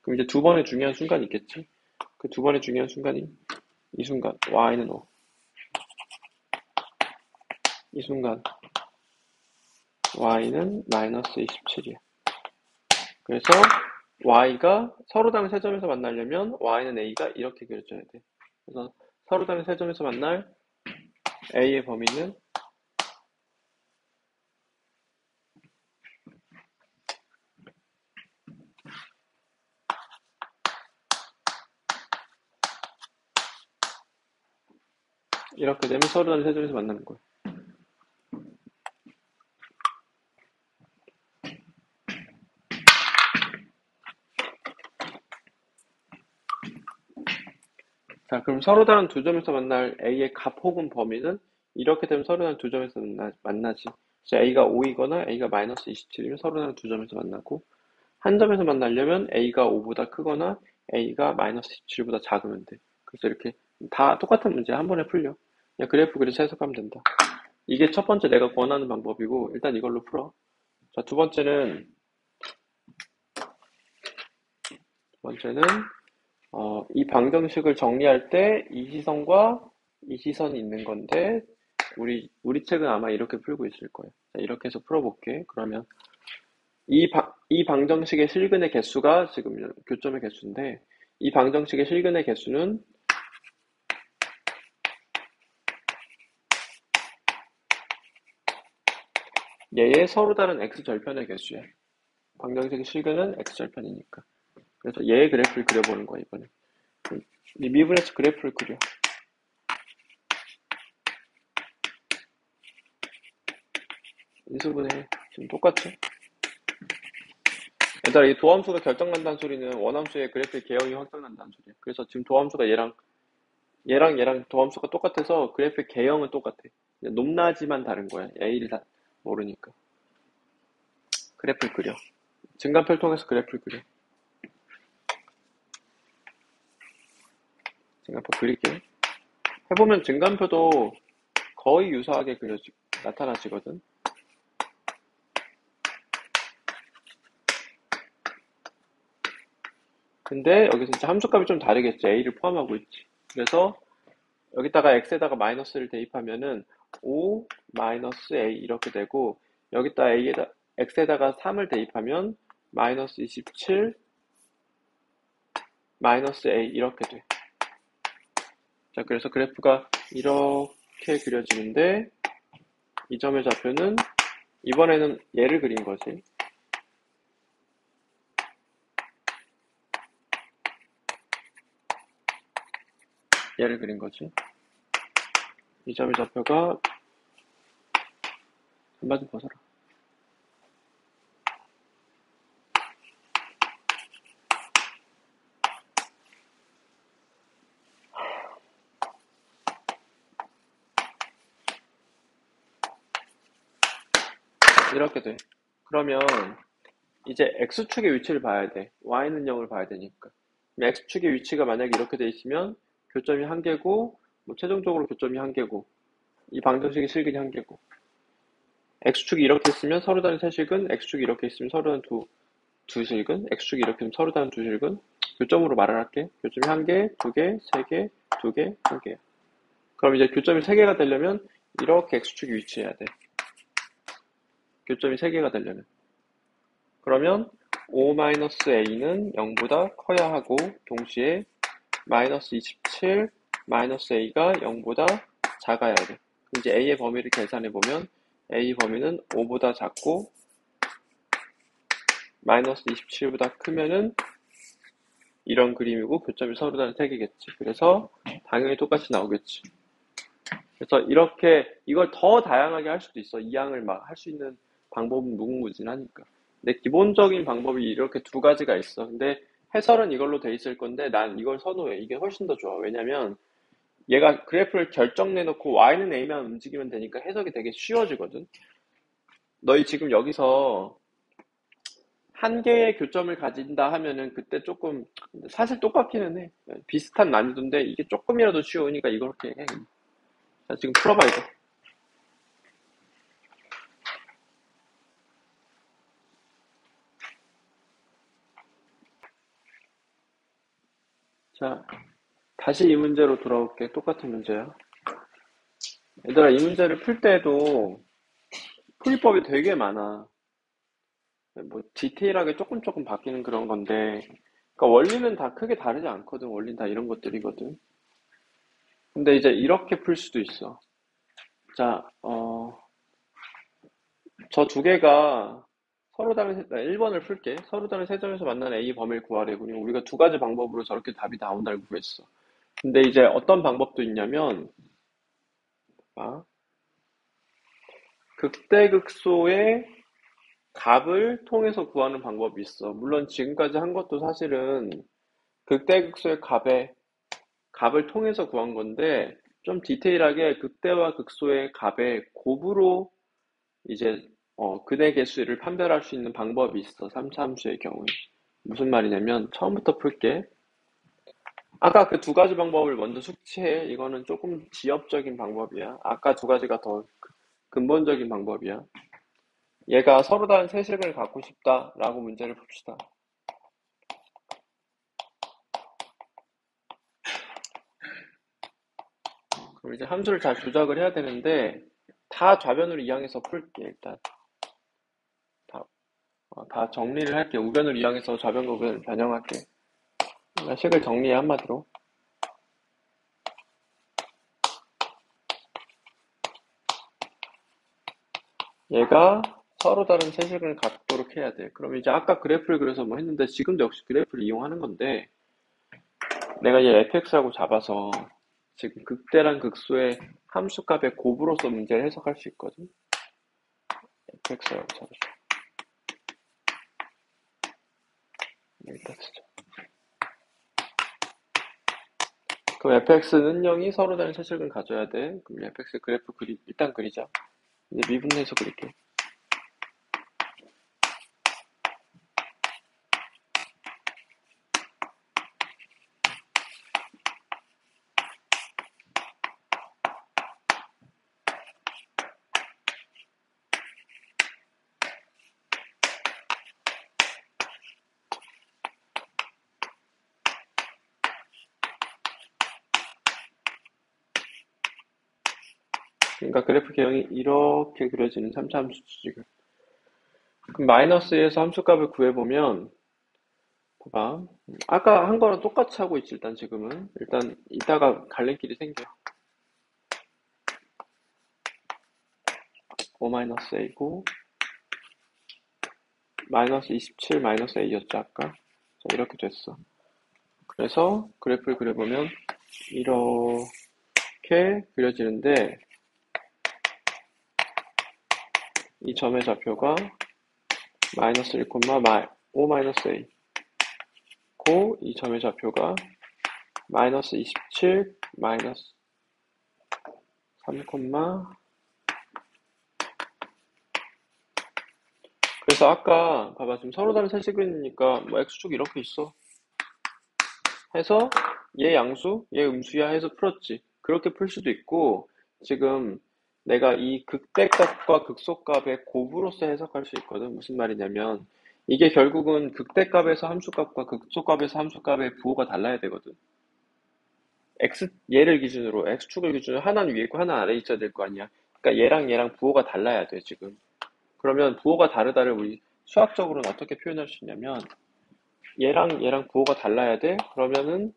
그럼 이제 두 번의 중요한 순간이 있겠지? 그 두 번의 중요한 순간이 이 순간 y는 5. 이 순간 y는 마이너스 27이야. 그래서 y가 서로 다른 세 점에서 만나려면 y는 a가 이렇게 그려져야 돼. 그래서 서로 다른 세 점에서 만날 a의 범위는 이렇게 되면 서로 다른 세 점에서 만나는 거야. 자, 그럼 서로 다른 두 점에서 만날 a의 값 혹은 범위는 이렇게 되면 서로 다른 두 점에서 만나지. 그래서 a가 5이거나 a가 마이너스 27이면 서로 다른 두 점에서 만나고 한 점에서 만나려면 a가 5보다 크거나 a가 마이너스 17보다 작으면 돼. 그래서 이렇게 다 똑같은 문제 한 번에 풀려. 그냥 그래프 그려서 해석하면 된다. 이게 첫 번째 내가 권하는 방법이고 일단 이걸로 풀어. 자, 두 번째는 이 방정식을 정리할 때 이 시선과 이 시선이 있는 건데 우리 책은 아마 이렇게 풀고 있을 거예요. 자, 이렇게 해서 풀어볼게. 그러면 이 방정식의 실근의 개수가 지금 교점의 개수인데 이 방정식의 실근의 개수는 얘의 서로 다른 x절편의 개수야. 방정식의 실근은 x절편이니까. 그래서 얘의 그래프를 그려보는 거야, 이번에. 이 미분에서 그래프를 그려. 인수분해. 지금 똑같죠? 얘들아, 이 도함수가 결정난다는 소리는 원함수의 그래프의 개형이 확정난다는 소리야. 그래서 지금 도함수가 얘랑 도함수가 똑같아서 그래프의 개형은 똑같아. 높낮이만 다른 거야. A를 다 모르니까. 그래프를 그려. 증간표를 통해서 그래프를 그려. 증간표 그릴게. 해보면 증간표도 거의 유사하게 나타나지거든. 근데 여기서 이제 함수값이 좀 다르겠지. A를 포함하고 있지. 그래서 여기다가 x에다가 마이너스를 대입하면은 5 마이너스 a 이렇게 되고 여기다 x에다가 3을 대입하면 마이너스 27 마이너스 a 이렇게 돼. 자, 그래서 그래프가 이렇게 그려지는데 이 점의 좌표는 이번에는 얘를 그린 거지. 얘를 그린 거지. 이 점의 좌표가 한번 좀 벗어라. 이렇게 돼. 그러면 이제 x축의 위치를 봐야 돼. y는 0을 봐야 되니까. 그럼 x축의 위치가 만약에 이렇게 돼 있으면 교점이 한 개고, 뭐 최종적으로 교점이 한 개고, 이 방정식의 실근이 한 개고. x축이 이렇게 있으면 서로 다른 세 실근, x축이 이렇게 있으면 서로 다른 두 실근, x축이 이렇게 있으면 서로 다른 두 실근. 교점으로 말을 할게. 교점이 한 개, 두 개, 세 개, 두 개, 한 개. 그럼 이제 교점이 세 개가 되려면 이렇게 x축이 위치해야 돼. 교점이 세 개가 되려면. 그러면 O-A는 0보다 커야 하고 동시에 마이너스 27 마이너스 A가 0보다 작아야 돼. 그럼 이제 A의 범위를 계산해보면 A 범위는 5보다 작고 마이너스 27보다 크면은 이런 그림이고 교점이 서로 다른 3개겠지. 그래서 당연히 똑같이 나오겠지. 그래서 이렇게 이걸 더 다양하게 할 수도 있어. 이 양을 막 할 수 있는 방법은 무궁무진하니까. 근데 기본적인 방법이 이렇게 두 가지가 있어. 근데 해설은 이걸로 돼 있을 건데 난 이걸 선호해. 이게 훨씬 더 좋아. 왜냐면 얘가 그래프를 결정내놓고 y는 a만 움직이면 되니까 해석이 되게 쉬워지거든. 너희 지금 여기서 한 개의 교점을 가진다 하면은 그때 조금 사실 똑같기는 해. 비슷한 난이도인데 이게 조금이라도 쉬우니까 이렇게 해. 자, 지금 풀어봐 이거. 자, 다시 이 문제로 돌아올게. 똑같은 문제야. 얘들아, 이 문제를 풀 때도 풀이법이 되게 많아. 뭐 디테일하게 조금 조금 바뀌는 그런 건데, 그러니까 원리는 다 크게 다르지 않거든. 원리는 다 이런 것들이거든. 근데 이제 이렇게 풀 수도 있어. 자, 저 두 개가 서로 다른 1번을 풀게. 서로 다른 세 점에서 만나는 A 범위를 구하래. 그리고 우리가 두 가지 방법으로 저렇게 답이 나온다고 구했어. 근데 이제 어떤 방법도 있냐면, 아, 극대극소의 값을 통해서 구하는 방법이 있어. 물론 지금까지 한 것도 사실은 극대극소의 값을 통해서 구한 건데 좀 디테일하게 극대와 극소의 값의 곱으로 이제 근의 개수를 판별할 수 있는 방법이 있어. 3차 함수의 경우에. 무슨 말이냐면 처음부터 풀게. 아까 그 두 가지 방법을 먼저 숙지해. 이거는 조금 지엽적인 방법이야. 아까 두 가지가 더 근본적인 방법이야. 얘가 서로 다른 세식을 갖고 싶다라고 문제를 봅시다. 그럼 이제 함수를 잘 조작을 해야 되는데 다 좌변으로 이항해서 풀게 일단 다, 다 정리를 할게. 우변으로 이항해서 좌변과 우변을 변형할게. 그러니까 식을 정리해 한마디로. 얘가 서로 다른 세식을 갖도록 해야 돼. 그럼 이제 아까 그래프를 그려서 뭐 했는데 지금도 역시 그래프를 이용하는 건데 내가 얘 fx라고 잡아서 지금 극대랑 극소의 함수값의 곱으로서 문제를 해석할 수 있거든. fx라고 잡아줘. 여기다 쓰자. 그럼 fx는 0이 서로 다른 세식을 가져야 돼. 그럼 fx 그래프 일단 그리자. 이제 미분해서 그릴게. 그러니까 그래프 개형이 이렇게 그려지는 3차 함수지 지금. 그럼 마이너스에서 함수값을 구해보면 봐봐. 아까 한 거랑 똑같이 하고 있지 일단 지금은. 일단 이따가 갈림길이 생겨. O-A고 마이너스 27 마이너스 A였죠 아까. 자, 이렇게 됐어. 그래서 그래프를 그려보면 이렇게 그려지는데 이 점의 좌표가 마이너스 1, O 마이너스 A 고 이 점의 좌표가 마이너스 27 마이너스 3, 그래서 아까 봐봐 지금 서로 다른 세시그니까 뭐 x축이 이렇게 있어 해서 얘 양수 얘 음수야 해서 풀었지. 그렇게 풀 수도 있고 지금 내가 이 극대값과 극소값의 곱으로서 해석할 수 있거든. 무슨 말이냐면 이게 결국은 극대값에서 함수값과 극소값에서 함수값의 부호가 달라야 되거든. 얘를 기준으로 x축을 기준으로 하나는 위에 있고 하나는 아래에 있어야 될 거 아니야. 그러니까 얘랑 부호가 달라야 돼 지금. 그러면 부호가 다르다를 우리 수학적으로는 어떻게 표현할 수 있냐면 얘랑 부호가 달라야 돼. 그러면은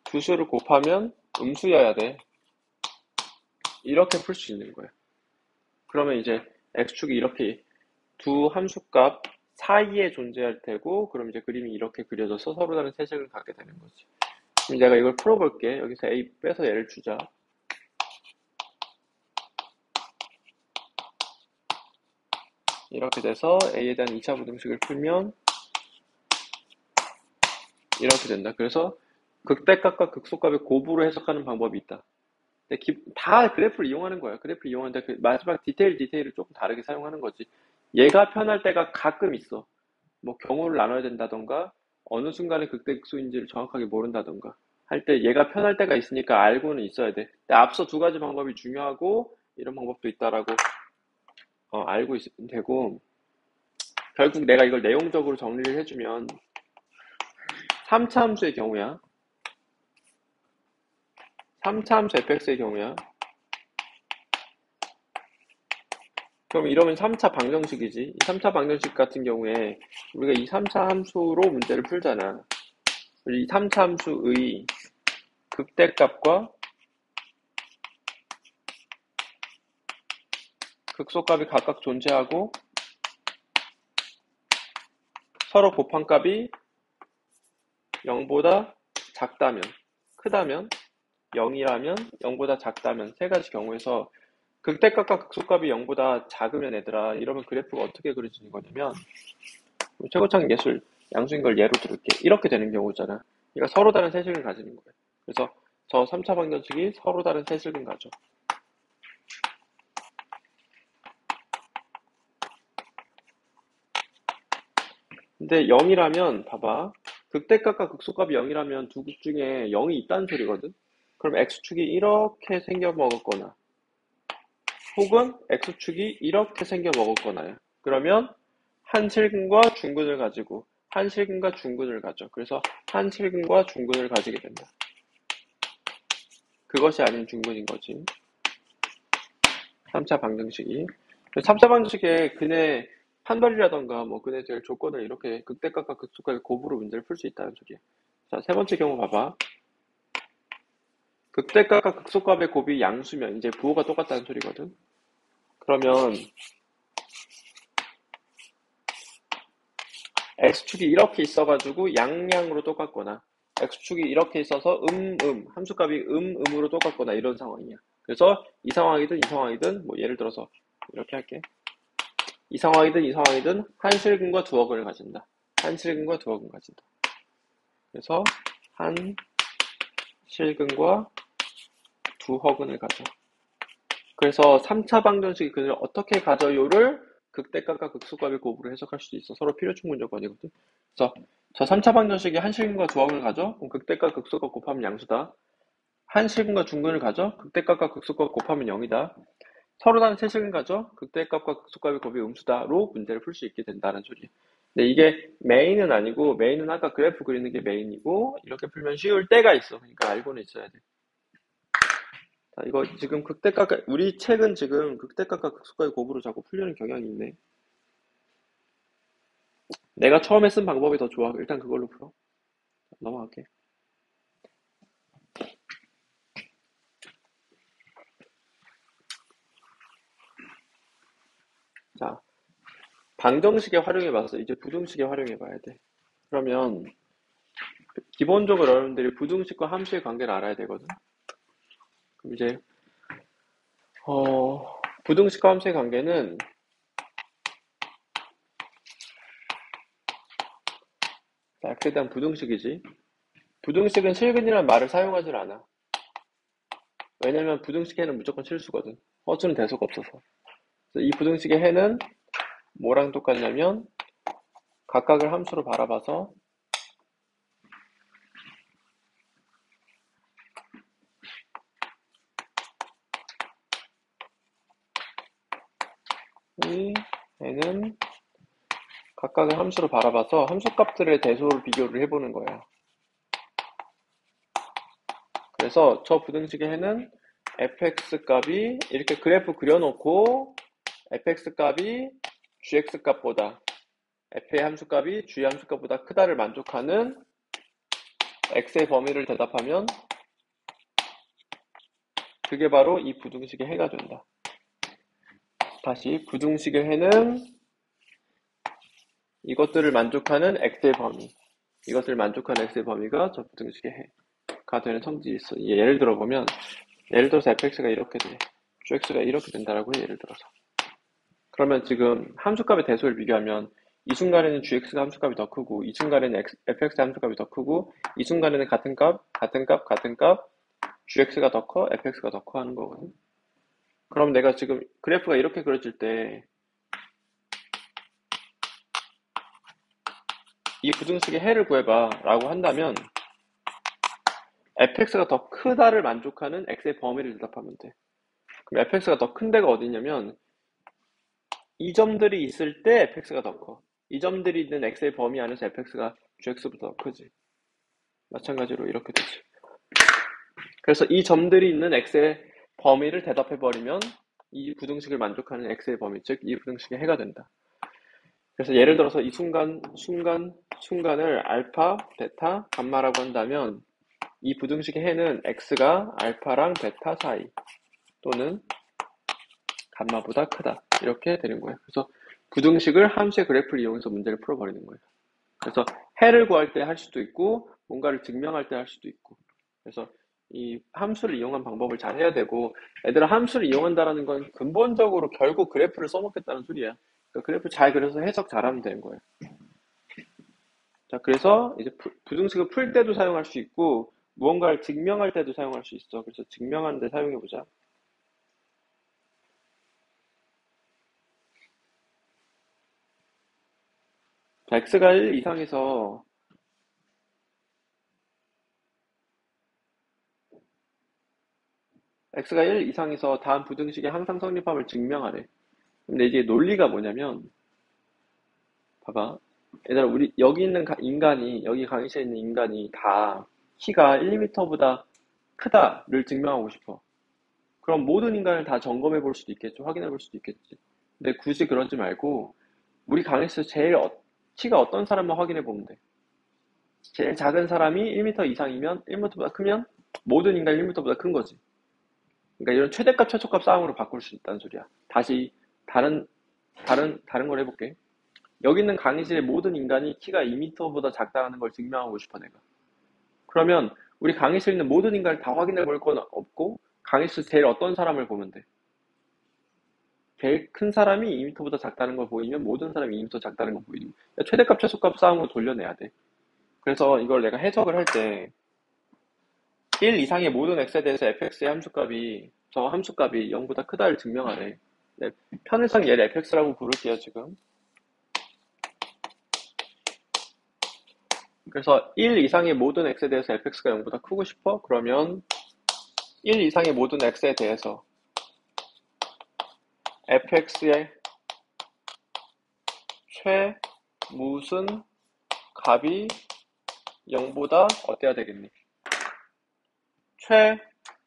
두 수를 곱하면 음수여야 돼. 이렇게 풀 수 있는 거야. 그러면 이제 x축이 이렇게 두 함수값 사이에 존재할 테고 그럼 이제 그림이 이렇게 그려져서 서로 다른 세색을 갖게 되는 거지. 그럼 내가 이걸 풀어볼게. 여기서 a 빼서 얘를 주자. 이렇게 돼서 a에 대한 2차 부등식을 풀면 이렇게 된다. 그래서 극대값과 극소값의 곱으로 해석하는 방법이 있다. 다 그래프를 이용하는 거야. 그래프를 이용하는데 그 마지막 디테일을 조금 다르게 사용하는 거지. 얘가 편할 때가 가끔 있어. 뭐 경우를 나눠야 된다던가 어느 순간에 극대극소인지를 정확하게 모른다던가 할 때 얘가 편할 때가 있으니까 알고는 있어야 돼. 근데 앞서 두 가지 방법이 중요하고 이런 방법도 있다라고 알고 있으면 되고 결국 내가 이걸 내용적으로 정리를 해주면 3차 함수의 경우야. 3차 함수 fx의 경우야. 그럼 이러면 3차 방정식이지. 이 3차 방정식 같은 경우에 우리가 이 3차 함수로 문제를 풀잖아. 이 3차 함수의 극대값과 극소값이 각각 존재하고 서로 곱한 값이 0보다 작다면, 크다면, 0이라면, 0보다 작다면 세 가지 경우에서 극대값과 극소값이 0보다 작으면 얘들아 이러면 그래프가 어떻게 그려지는 거냐면 최고창 예술 양수인 걸 예로 들을게. 이렇게 되는 경우잖아. 그러니까 서로 다른 세식을 가지는 거야. 그래서 저 3차 방정식이 서로 다른 세식을 가져. 근데 0이라면 봐봐. 극대값과 극소값이 0이라면 두 극 중에 0이 있다는 소리거든. 그럼 x축이 이렇게 생겨 먹었거나 혹은 x축이 이렇게 생겨 먹었거나요. 그러면 한 실근과 중근을 가지고 한 실근과 중근을 가져. 그래서 한 실근과 중근을 가지게 된다. 그것이 아닌 중근인 거지. 3차 방정식이. 3차 방정식에 근의 판별이라던가 뭐 근에 될 조건을 이렇게 극대값과 극소값의 곱으로 문제를 풀 수 있다는 소리야. 자, 세 번째 경우 봐봐. 극대값과 극소값의 곱이 양수면 이제 부호가 똑같다는 소리거든. 그러면 x축이 이렇게 있어가지고 양양으로 똑같거나 x축이 이렇게 있어서 함수값이 음으로 똑같거나 이런 상황이야. 그래서 이 상황이든 이 상황이든 뭐 예를 들어서 이렇게 할게. 이 상황이든 이 상황이든 한 실근과 두어근을 가진다. 한 실근과 두어근 가진다. 그래서 한 실근과 두허근을 가져. 그래서 3차 방정식이 그를 어떻게 가져요를 극대값과 극소값의 곱으로 해석할 수도 있어. 서로 필요충분 조건이거든. 그래서 저 3차 방정식이 한 실근과 두어근을 가져. 그럼 극대값 극소값 곱하면 양수다. 한 실근과 중근을 가져. 극대값과 극소값 곱하면 0이다. 서로 다른 세 실근 가져. 극대값과 극소값의 곱이 음수다로 문제를 풀 수 있게 된다는 소리야. 근데 이게 메인은 아니고 메인은 아까 그래프 그리는 게 메인이고 이렇게 풀면 쉬울 때가 있어. 그러니까 알고는 있어야 돼. 자, 이거 지금 극대값과 우리 책은 지금 극대값과 극소값의 곱으로 자꾸 풀려는 경향이 있네. 내가 처음에 쓴 방법이 더 좋아. 일단 그걸로 풀어. 넘어갈게. 자, 방정식에 활용해봐서 이제 부등식에 활용해봐야 돼. 그러면 기본적으로 여러분들이 부등식과 함수의 관계를 알아야 되거든. 그럼 이제 부등식과 함수의 관계는 자, 일단 부등식이지. 부등식은 실근이라는 말을 사용하지 않아. 왜냐면 부등식의 해는 무조건 실수거든. 허수는 대수가 없어서. 그래서 이 부등식의 해는 뭐랑 똑같냐면 각각을 함수로 바라봐서 이 n은 각각을 함수로 바라봐서 함수값들의 대소를 비교를 해보는 거예요. 그래서 저 부등식의 해는 fx 값이 이렇게 그래프 그려놓고 fx 값이 gx 값보다 f의 함수값이 g의 함수값보다 크다를 만족하는 x의 범위를 대답하면 그게 바로 이 부등식의 해가 된다. 다시 부등식의 해는 이것들을 만족하는 x의 범위, 이것을 만족하는 x의 범위가 저 부등식의 해가 되는 성질이 있어. 예를 들어보면 예를 들어서 fx가 이렇게 돼, gx가 이렇게 된다라고 해. 예를 들어서 그러면 지금 함수값의 대소를 비교하면 이 순간에는 gx가 함수값이 더 크고 이 순간에는 fx의 함수값이 더 크고 이 순간에는 같은 값 gx가 더 커, fx가 더 커 하는 거거든. 그럼 내가 지금 그래프가 이렇게 그려질 때 이 부등식의 해를 구해봐 라고 한다면 fx가 더 크다를 만족하는 x의 범위를 대답하면 돼. 그럼 fx가 더 큰 데가 어디냐면 이 점들이 있을 때 fx가 더 커. 이 점들이 있는 x의 범위 안에서 fx가 gx보다 더 크지. 마찬가지로 이렇게 되지. 그래서 이 점들이 있는 x의 범위를 대답해버리면 이 부등식을 만족하는 x의 범위, 즉 이 부등식의 해가 된다. 그래서 예를 들어서 이 순간을 알파, 베타, 감마라고 한다면 이 부등식의 해는 x가 알파랑 베타 사이 또는 감마보다 크다. 이렇게 되는 거예요. 그래서 부등식을 함수의 그래프를 이용해서 문제를 풀어버리는 거예요. 그래서 해를 구할 때 할 수도 있고 뭔가를 증명할 때 할 수도 있고 그래서 이 함수를 이용한 방법을 잘 해야 되고 얘들아 함수를 이용한다라는 건 근본적으로 결국 그래프를 써먹겠다는 소리야. 그러니까 그래프 잘 그려서 해석 잘하면 되는 거예요. 자, 그래서 이제 부등식을 풀 때도 사용할 수 있고 무언가를 증명할 때도 사용할 수 있어. 그래서 증명하는 데 사용해 보자. 자, x가 1 이상에서 x가 1 이상에서 다음 부등식의 항상 성립함을 증명하래. 근데 이제 논리가 뭐냐면 봐봐. 얘들아, 우리, 여기 있는 인간이, 여기 강의실에 있는 인간이 다 키가 1m보다 크다를 증명하고 싶어. 그럼 모든 인간을 다 점검해 볼 수도 있겠죠. 확인해 볼 수도 있겠지. 근데 굳이 그러지 말고, 우리 강의실에서 제일 키가 어떤 사람만 확인해 보면 돼. 제일 작은 사람이 1m 이상이면, 1m보다 크면, 모든 인간이 1m보다 큰 거지. 그러니까 이런 최대값, 최소값 싸움으로 바꿀 수 있다는 소리야. 다시, 다른 걸 해볼게. 여기 있는 강의실의 모든 인간이 키가 2m보다 작다는 걸 증명하고 싶어 내가. 그러면 우리 강의실에 있는 모든 인간을 다 확인해 볼 건 없고 강의실 제일 어떤 사람을 보면 돼. 제일 큰 사람이 2m보다 작다는 걸 보이면 모든 사람이 2m 작다는 걸 보이는 거야. 최대값 최소값 싸움으로 돌려내야 돼. 그래서 이걸 내가 해석을 할 때 1 이상의 모든 x에 대해서 fx의 함수값이 저 함수값이 0보다 크다를 증명하래. 네, 편의상 얘를 fx라고 부를게요 지금. 그래서 1 이상의 모든 x에 대해서 fx가 0보다 크고 싶어? 그러면 1 이상의 모든 x에 대해서 fx의 최 무슨 값이 0보다 어때야 되겠니? 최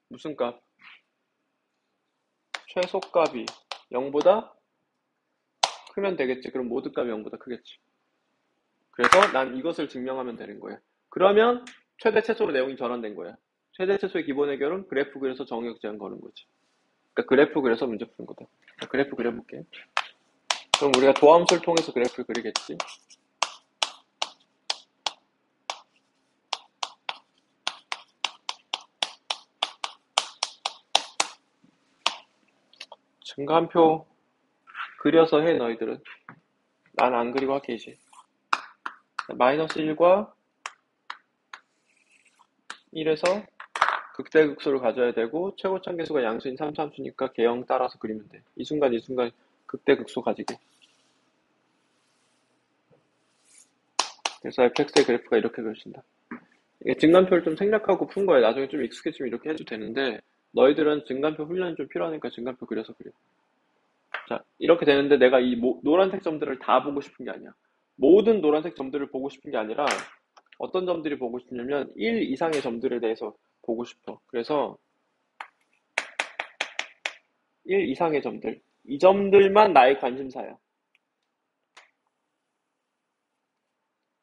무슨 값? 최소값이 0보다 크면 되겠지. 그럼 모든 값이 0보다 크겠지. 그래서 난 이것을 증명하면 되는 거야. 그러면 최대 최소로 내용이 전환된 거야. 최대 최소의 기본 해결은 그래프 그려서 정의역 제한 거는 거지. 그러니까 그래프 그려서 문제 푸는 거다. 그래프 그려볼게. 그럼 우리가 도함수를 통해서 그래프를 그리겠지. 증가함표 그려서 해 너희들은. 난 안 그리고 할게 이제. 마이너스 1과 1에서 극대극소를 가져야 되고 최고차계수가 양수인 3, 3수니까 개형 따라서 그리면 돼. 이 순간 극대극소 가지게. 그래서 fx의 그래프가 이렇게 그려진다. 이게 증간표를 좀 생략하고 푼 거야. 나중에 좀 익숙해지면 이렇게 해도 되는데 너희들은 증간표 훈련이 좀 필요하니까 증간표 그려서 그려. 자, 이렇게 되는데 내가 이 노란색 점들을 다 보고 싶은 게 아니야. 모든 노란색 점들을 보고 싶은 게 아니라 어떤 점들이 보고 싶냐면 1 이상의 점들에 대해서 보고 싶어. 그래서 1 이상의 점들. 이 점들만 나의 관심사야.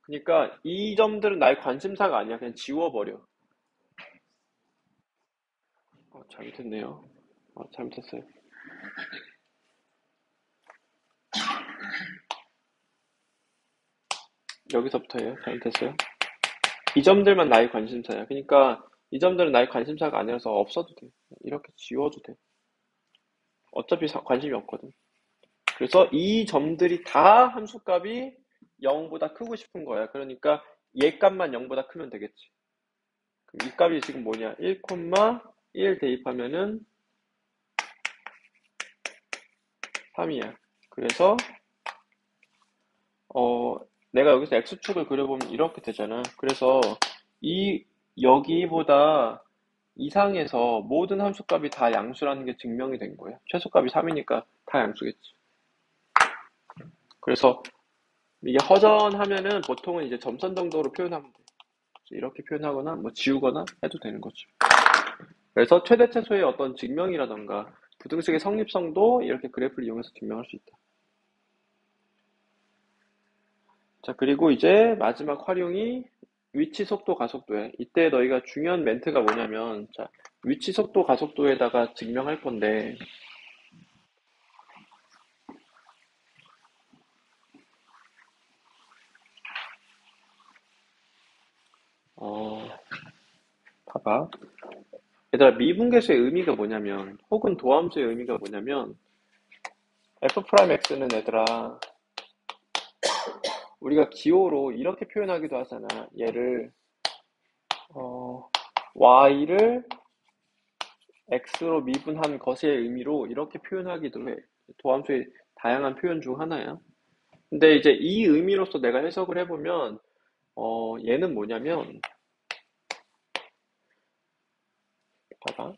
그러니까 이 점들은 나의 관심사가 아니야. 그냥 지워버려. 잘못했네요. 잘못했어요. 여기서부터예요. 잘못했어요. 이 점들만 나의 관심사야. 그러니까 이 점들은 나의 관심사가 아니라서 없어도 돼. 이렇게 지워도 돼. 어차피 관심이 없거든. 그래서 이 점들이 다 함수값이 0보다 크고 싶은 거야. 그러니까 얘 값만 0보다 크면 되겠지. 그럼 이 값이 지금 뭐냐? 1,1 대입하면은 3이야. 그래서 내가 여기서 x축을 그려보면 이렇게 되잖아. 그래서 이 여기보다 이상에서 모든 함수값이 다 양수라는 게 증명이 된 거야. 최소값이 3이니까 다 양수겠지. 그래서 이게 허전하면은 보통은 이제 점선 정도로 표현하면 돼. 이렇게 표현하거나 뭐 지우거나 해도 되는 거지. 그래서 최대 최소의 어떤 증명이라던가 부등식의 성립성도 이렇게 그래프를 이용해서 증명할 수 있다. 자, 그리고 이제 마지막 활용이 위치, 속도, 가속도야. 이때 너희가 중요한 멘트가 뭐냐면, 자, 위치, 속도, 가속도에다가 증명할 건데, 어, 봐봐. 얘들아, 미분계수의 의미가 뭐냐면, 혹은 도함수의 의미가 뭐냐면, f'x는 얘들아, 우리가 기호로 이렇게 표현하기도 하잖아. 얘를, y를 x로 미분한 것의 의미로 이렇게 표현하기도 해. 도함수의 다양한 표현 중 하나야. 근데 이제 이 의미로서 내가 해석을 해보면, 얘는 뭐냐면, 봐봐.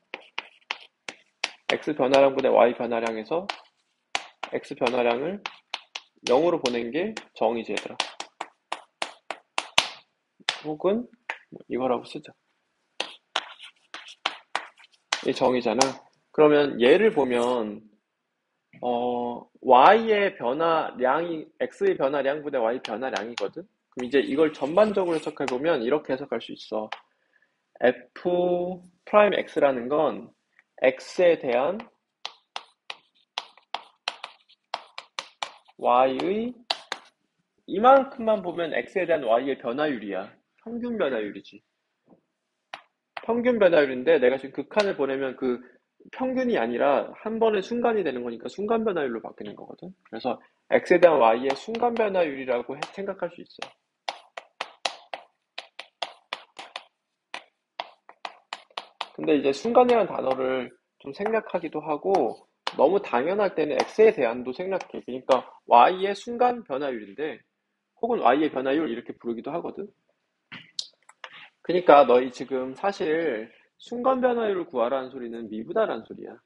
x 변화량분의 y 변화량에서 x 변화량을 0으로 보낸 게 정이지, 얘들아. 혹은 이거라고 쓰자. 이 정이잖아. 그러면 얘를 보면 y의 변화량이 x의 변화량분의 y 변화량이거든. 그럼 이제 이걸 전반적으로 해석해 보면 이렇게 해석할 수 있어. f 프라임 x라는 건 x에 대한 y의 이만큼만 보면 x에 대한 y의 변화율이야. 평균 변화율이지. 평균 변화율인데 내가 지금 극한을 보내면 그 평균이 아니라 한 번의 순간이 되는 거니까 순간 변화율로 바뀌는 거거든. 그래서 x에 대한 y의 순간 변화율이라고 생각할 수 있어. 근데 이제 순간이라는 단어를 좀 생략하기도 하고 너무 당연할 때는 x에 대한도 생략해. 그러니까 y의 순간 변화율인데 혹은 y의 변화율 이렇게 부르기도 하거든. 그러니까 너희 지금 사실 순간 변화율을 구하라는 소리는 미부다라는 소리야.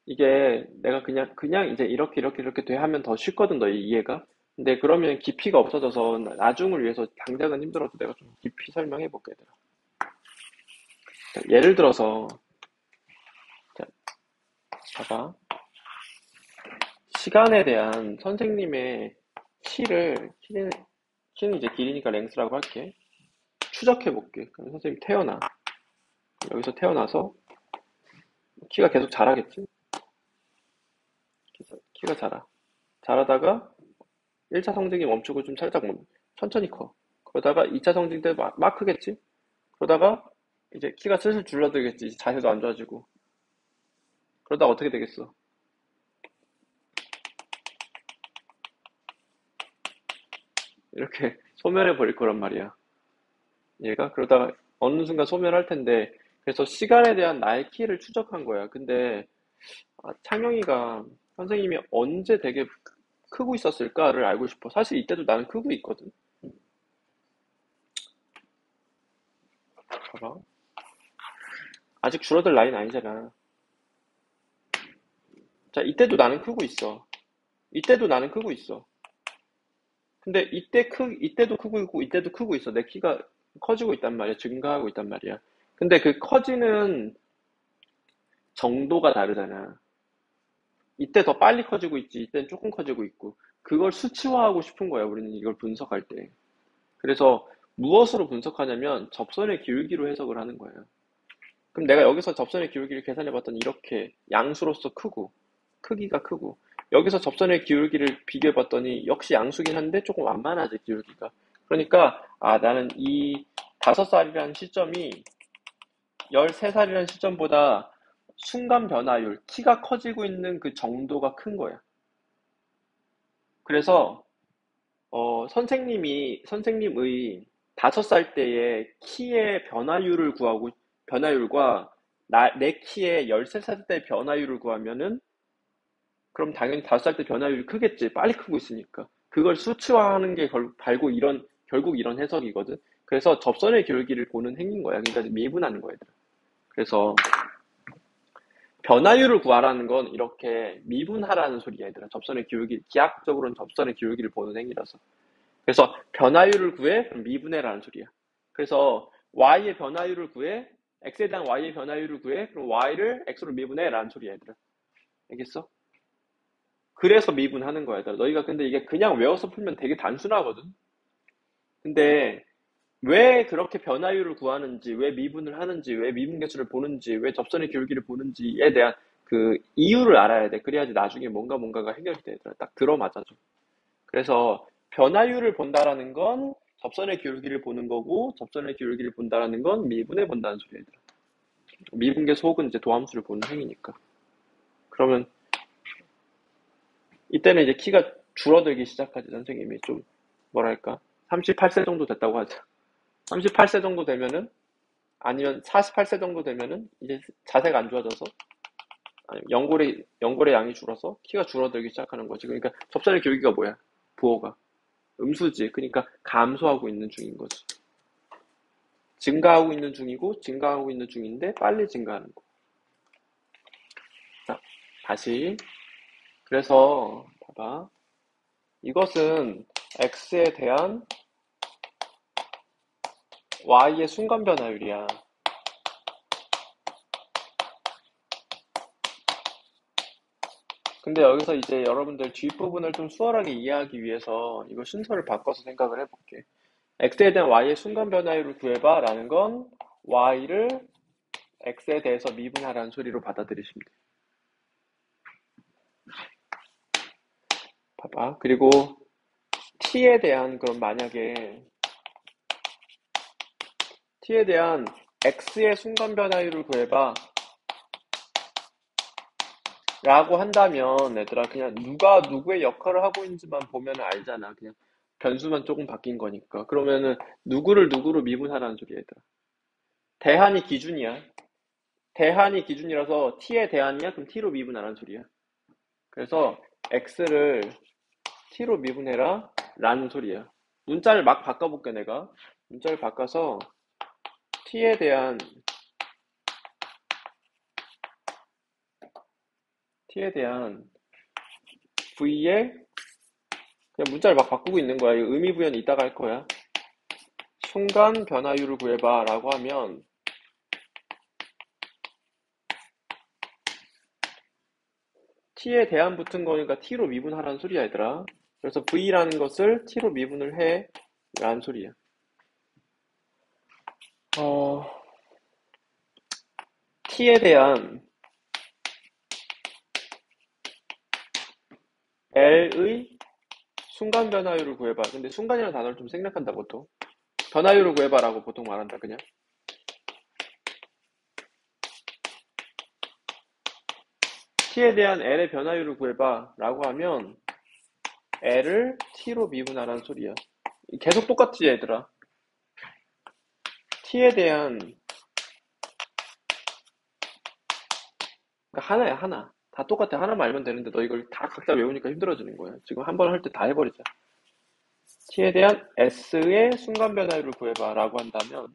이게 내가 그냥 이제 이렇게 돼 하면 더 쉽거든, 너희 이해가. 근데 그러면 깊이가 없어져서 나중을 위해서 당장은 힘들어도 내가 좀 깊이 설명해 볼게, 얘들아. 자, 예를 들어서, 자, 봐봐. 시간에 대한 선생님의 키는 이제 길이니까 랭스라고 할게. 추적해 볼게. 그럼 선생님 태어나. 여기서 태어나서 키가 계속 자라겠지? 키가 자라. 자라다가 1차 성징이 멈추고 좀 살짝 천천히 커. 그러다가 2차 성징 때 막 크겠지? 그러다가 이제 키가 슬슬 줄어들겠지. 자세도 안 좋아지고. 그러다가 어떻게 되겠어? 이렇게 소멸해 버릴 거란 말이야. 얘가 그러다가 어느 순간 소멸할 텐데 그래서 시간에 대한 나의 키를 추적한 거야. 근데 창영이가 선생님이 언제 되게 크고 있었을까를 알고 싶어. 사실 이때도 나는 크고 있거든. 봐봐. 아직 줄어들 나이는 아니잖아. 자, 이때도 나는 크고 있어. 이때도 나는 크고 있어. 근데 이때도 크고 있고, 이때도 크고 있어. 내 키가 커지고 있단 말이야. 증가하고 있단 말이야. 근데 그 커지는 정도가 다르잖아. 이때 더 빨리 커지고 있지, 이때는 조금 커지고 있고. 그걸 수치화하고 싶은 거야, 우리는 이걸 분석할 때. 그래서 무엇으로 분석하냐면 접선의 기울기로 해석을 하는 거예요. 그럼 내가 여기서 접선의 기울기를 계산해 봤더니 이렇게 양수로서 크고, 크기가 크고, 여기서 접선의 기울기를 비교해 봤더니 역시 양수긴 한데 조금 완만하지, 기울기가. 그러니까, 아, 나는 이 5살이라는 시점이 13살이라는 시점보다 순간 변화율, 키가 커지고 있는 그 정도가 큰 거야. 그래서 선생님의 5살 때의 키의 변화율을 구하고, 변화율과 내 키의 13살 때 변화율을 구하면은, 그럼 당연히 5살 때 변화율이 크겠지. 빨리 크고 있으니까. 그걸 수치화하는 게 결국 이런 해석이거든. 그래서 접선의 기울기를 보는 행위인 거야. 그러니까 미분하는 거야, 얘들아. 그래서 변화율을 구하라는 건 이렇게 미분하라는 소리야, 얘들아. 접선의 기울기, 기하학적으로는 접선의 기울기를 보는 행위라서. 그래서 변화율을 구해? 그럼 미분해라는 소리야. 그래서 y의 변화율을 구해? x에 대한 y의 변화율을 구해? 그럼 y를 x로 미분해라는 소리야, 얘들아. 알겠어? 그래서 미분하는 거야, 얘들아. 너희가 근데 이게 그냥 외워서 풀면 되게 단순하거든? 근데 왜 그렇게 변화율을 구하는지, 왜 미분을 하는지, 왜 미분계수를 보는지, 왜 접선의 기울기를 보는지에 대한 그 이유를 알아야 돼. 그래야지 나중에 뭔가가 해결이 돼, 얘들아. 딱 들어맞아줘. 그래서 변화율을 본다라는 건 접선의 기울기를 보는 거고, 접선의 기울기를 본다라는 건 미분해 본다는 소리야, 얘들아. 미분계수 혹은 이제 도함수를 보는 행위니까. 그러면 이때는 이제 키가 줄어들기 시작하지. 선생님이 좀 뭐랄까 38세 정도 됐다고 하자. 38세 정도 되면은, 아니면 48세 정도 되면은 이제 자세가 안 좋아져서, 아니면 연골의 양이 줄어서 키가 줄어들기 시작하는 거지. 그러니까 접선의 기울기가 뭐야? 부호가 음수지. 그러니까 감소하고 있는 중인 거지. 증가하고 있는 중이고, 증가하고 있는 중인데 빨리 증가하는 거. 자, 다시. 그래서 봐봐. 이것은 x에 대한 y의 순간 변화율이야. 근데 여기서 이제 여러분들 뒷부분을 좀 수월하게 이해하기 위해서 이거 순서를 바꿔서 생각을 해볼게. x에 대한 y의 순간 변화율을 구해봐 라는 건 y를 x에 대해서 미분하라는 소리로 받아들이시면 돼. 봐봐. 그리고 t에 대한, 그럼 만약에 t에 대한 x의 순간 변화율을 구해봐 라고 한다면, 얘들아, 그냥 누가 누구의 역할을 하고 있는지만 보면 알잖아. 그냥 변수만 조금 바뀐 거니까. 그러면은 누구를 누구로 미분하라는 소리야, 얘들아. 대한이 기준이야. 대한이 기준이라서 t의 대한이야? 그럼 t로 미분하라는 소리야. 그래서 x를 t로 미분해라 라는 소리야. 문자를 막 바꿔볼게, 내가. 문자를 바꿔서 t에 대한 v에, 그냥 문자를 막 바꾸고 있는 거야. 이거 의미 부여는 이따가 할 거야. 순간 변화율을 구해봐 라고 하면, t에 대한 붙은 거니까 t로 미분하라는 소리야, 얘들아. 그래서 v라는 것을 t로 미분을 해 라는 소리야. t에 대한 l의 순간 변화율을 구해봐. 근데 순간이라는 단어를 좀 생략한다, 보통. 변화율을 구해봐라고 보통 말한다, 그냥. t에 대한 l의 변화율을 구해봐 라고 하면 l을 t로 미분하라는 소리야. 계속 똑같지, 얘들아. t에 대한, 그러니까 하나야, 하나. 다 똑같아. 하나만 알면 되는데 너 이걸 다 각자 외우니까 힘들어지는 거야. 지금 한 번 할 때 다 해버리자. t에 대한 s의 순간 변화율을 구해봐 라고 한다면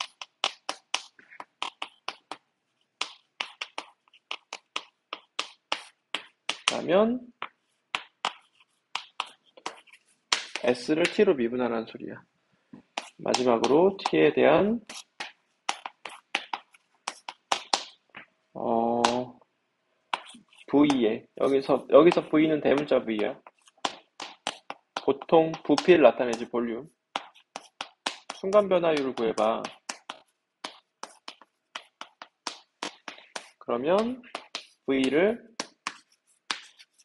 s를 t로 미분하라는 소리야. 마지막으로 t에 대한 v에 여기서 v는 대문자 v야. 보통 부피를 나타내지 볼륨. 순간 변화율을 구해봐. 그러면 v를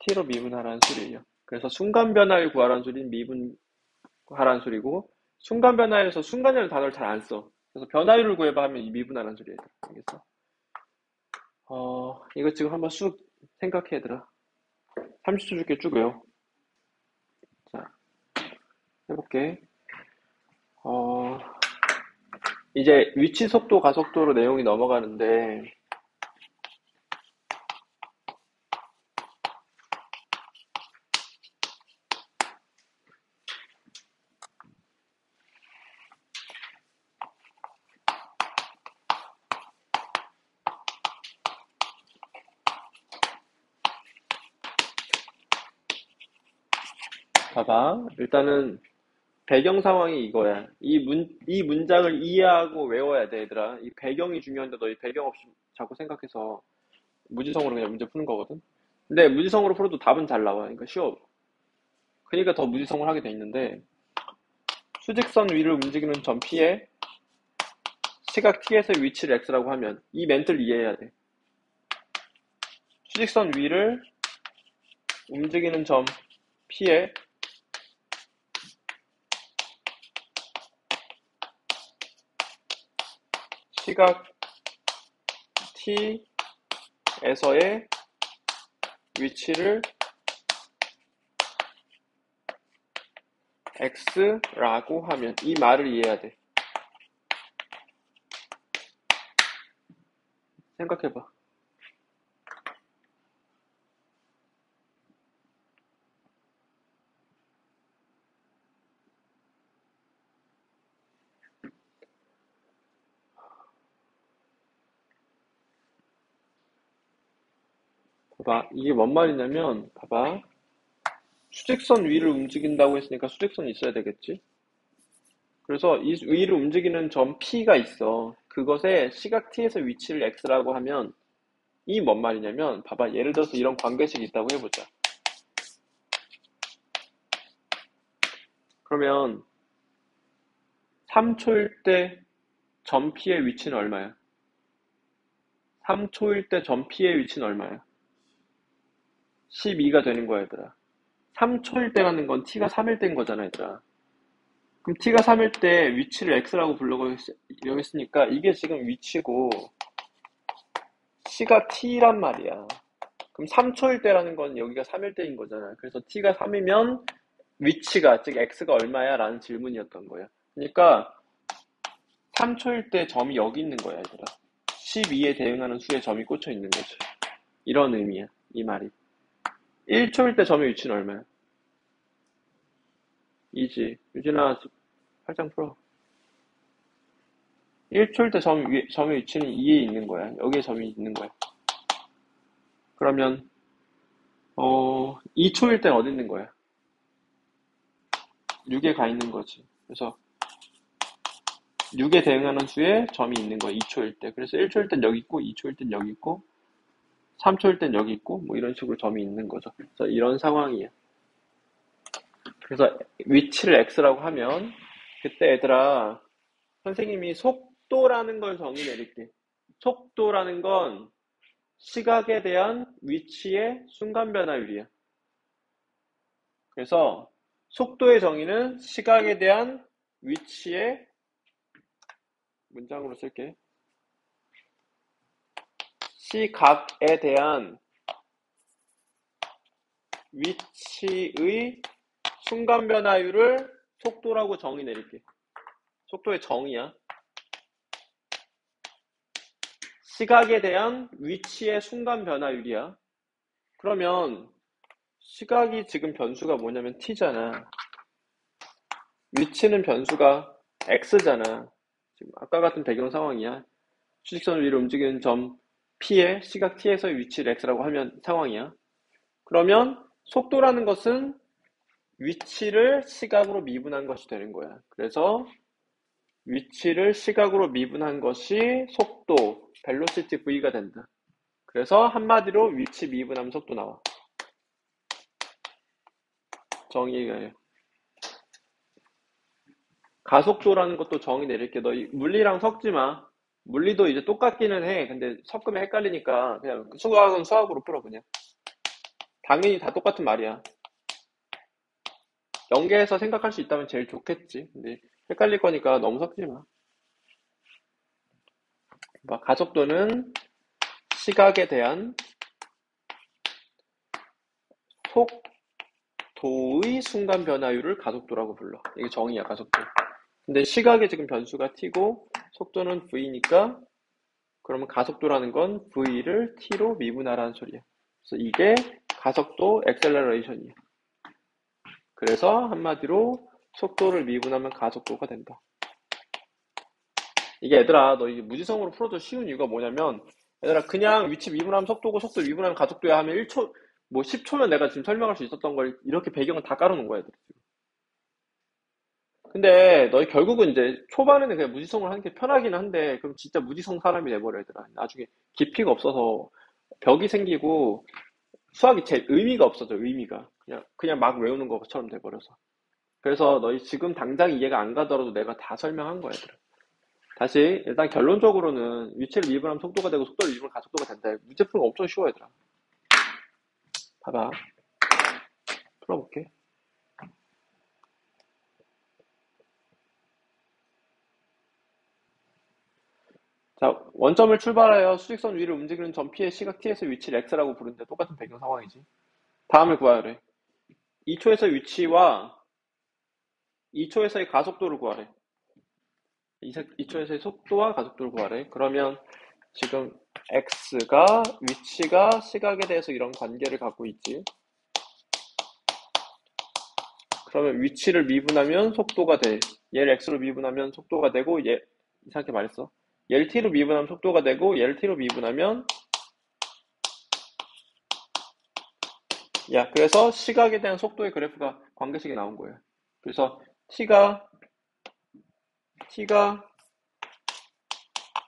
t로 미분하라는 소리예요. 그래서 순간 변화율 구하라는 소리는 미분하라는 소리고 순간 변화율에서 순간이라는 단어를 잘 안 써. 그래서 변화율을 구해봐 하면 이 미분하라는 소리예요. 알겠어? 이거 지금 한번 쑥 생각해 얘들아. 30초 줄게 쭉 외워. 자, 해볼게. 이제 위치 속도 가속도로 내용이 넘어가는데 봐봐. 일단은 배경 상황이 이거야. 이 문장을 이해하고 외워야 돼, 얘들아. 이 배경이 중요한데 너 이 배경 없이 자꾸 생각해서 무지성으로 그냥 문제 푸는 거거든. 근데 무지성으로 풀어도 답은 잘 나와. 그러니까 쉬워. 그러니까 더 무지성을 하게 돼 있는데 수직선 위를 움직이는 점 P에 시각 T에서의 위치를 X라고 하면 이 멘트를 이해해야 돼. 수직선 위를 움직이는 점 P에 시각 T에서의 위치를 X라고 하면 이 말을 이해해야 돼. 생각해봐. 봐봐. 이게 뭔 말이냐면 봐봐. 수직선 위를 움직인다고 했으니까 수직선이 있어야 되겠지? 그래서 이 위를 움직이는 점 P가 있어. 그것의 시각 T에서 위치를 X라고 하면 이 뭔 말이냐면 봐봐. 예를 들어서 이런 관계식이 있다고 해보자. 그러면 3초일 때 점 P의 위치는 얼마야? 3초일 때 점 P의 위치는 얼마야? 12가 되는 거야, 얘들아. 3초일 때라는 건 T가 3일 때인 거잖아, 얘들아. 그럼 T가 3일 때 위치를 X라고 부르고 했으니까 이게 지금 위치고 C가 T란 말이야. 그럼 3초일 때라는 건 여기가 3일 때인 거잖아. 그래서 T가 3이면 위치가, 즉 X가 얼마야? 라는 질문이었던 거야. 그러니까 3초일 때 점이 여기 있는 거야, 얘들아. 12에 대응하는 수에 점이 꽂혀 있는 거지. 이런 의미야, 이 말이. 1초일 때 점의 위치는 얼마야? 2지. 유진아, 팔짱 풀어. 1초일 때 점의 위치는 2에 있는 거야. 여기에 점이 있는 거야. 그러면 2초일 땐 어디 있는 거야? 6에 가 있는 거지. 그래서 6에 대응하는 수에 점이 있는 거야. 2초일 때. 그래서 1초일 땐 여기 있고 2초일 땐 여기 있고 3초일 땐 여기 있고 뭐 이런 식으로 점이 있는 거죠. 그래서 이런 상황이야. 그래서 위치를 X라고 하면 그때 얘들아 선생님이 속도라는 걸 정의 내릴게. 속도라는 건 시각에 대한 위치의 순간 변화율이야. 그래서 속도의 정의는 시각에 대한 위치의 문장으로 쓸게. 시각에 대한 위치의 순간 변화율을 속도라고 정의 내릴게. 속도의 정의야. 시각에 대한 위치의 순간 변화율이야. 그러면 시각이 지금 변수가 뭐냐면 t잖아. 위치는 변수가 x잖아. 지금 아까 같은 배경 상황이야. 수직선 위로 움직이는 점 P의 시각 T에서의 위치를 X라고 하면 상황이야. 그러면 속도라는 것은 위치를 시각으로 미분한 것이 되는 거야. 그래서 위치를 시각으로 미분한 것이 속도, velocity V가 된다. 그래서 한마디로 위치 미분하면 속도 나와. 정의가 가속도라는 것도 정의 내릴게. 너 물리랑 섞지 마. 물리도 이제 똑같기는 해. 근데 섞으면 헷갈리니까 그냥 수학은 수학으로 풀어 그냥. 당연히 다 똑같은 말이야. 연계해서 생각할 수 있다면 제일 좋겠지. 근데 헷갈릴 거니까 너무 섞지 마. 가속도는 시각에 대한 속도의 순간 변화율을 가속도라고 불러. 이게 정의야, 가속도. 근데 시각에 지금 변수가 t고 속도는 v니까 그러면 가속도라는 건 v를 t로 미분하라는 소리야. 그래서 이게 가속도 액셀러레이션이야. 그래서 한마디로 속도를 미분하면 가속도가 된다. 이게 얘들아, 너 이게 무지성으로 풀어도 쉬운 이유가 뭐냐면, 얘들아, 그냥 위치 미분하면 속도고 속도 미분하면 가속도야 하면 1초, 뭐 10초면 내가 지금 설명할 수 있었던 걸 이렇게 배경을 다 깔아놓은 거야, 얘들아. 근데 너희 결국은 이제 초반에는 그냥 무지성을 하는 게 편하긴 한데, 그럼 진짜 무지성 사람이 돼버려, 얘들아. 나중에 깊이가 없어서 벽이 생기고 수학이 제 의미가 없어져, 의미가. 그냥 막 외우는 것처럼 돼버려서. 그래서 너희 지금 당장 이해가 안 가더라도 내가 다 설명한 거야, 얘들아. 다시 일단 결론적으로는 위치를 미분하면 속도가 되고 속도를 미분하면 가속도가 된다. 문제 풀는 거 엄청 쉬워 얘들아. 봐봐. 풀어볼게. 자, 원점을 출발하여 수직선 위를 움직이는 점 P의 시각 T에서 위치를 X라고 부르는데 똑같은 배경 상황이지. 다음을 구하래. 2초에서 위치와 2초에서의 가속도를 구하래. 2초에서의 속도와 가속도를 구하래. 그러면 지금 X가 위치가 시각에 대해서 이런 관계를 갖고 있지. 그러면 위치를 미분하면 속도가 돼. 얘를 x로 미분하면 속도가 되고 얘 이상하게 말했어. 얘를 t로 미분하면 속도가 되고 얘를 t로 미분하면 그래서 시각에 대한 속도의 그래프가 관계식이 나온 거예요. 그래서 t가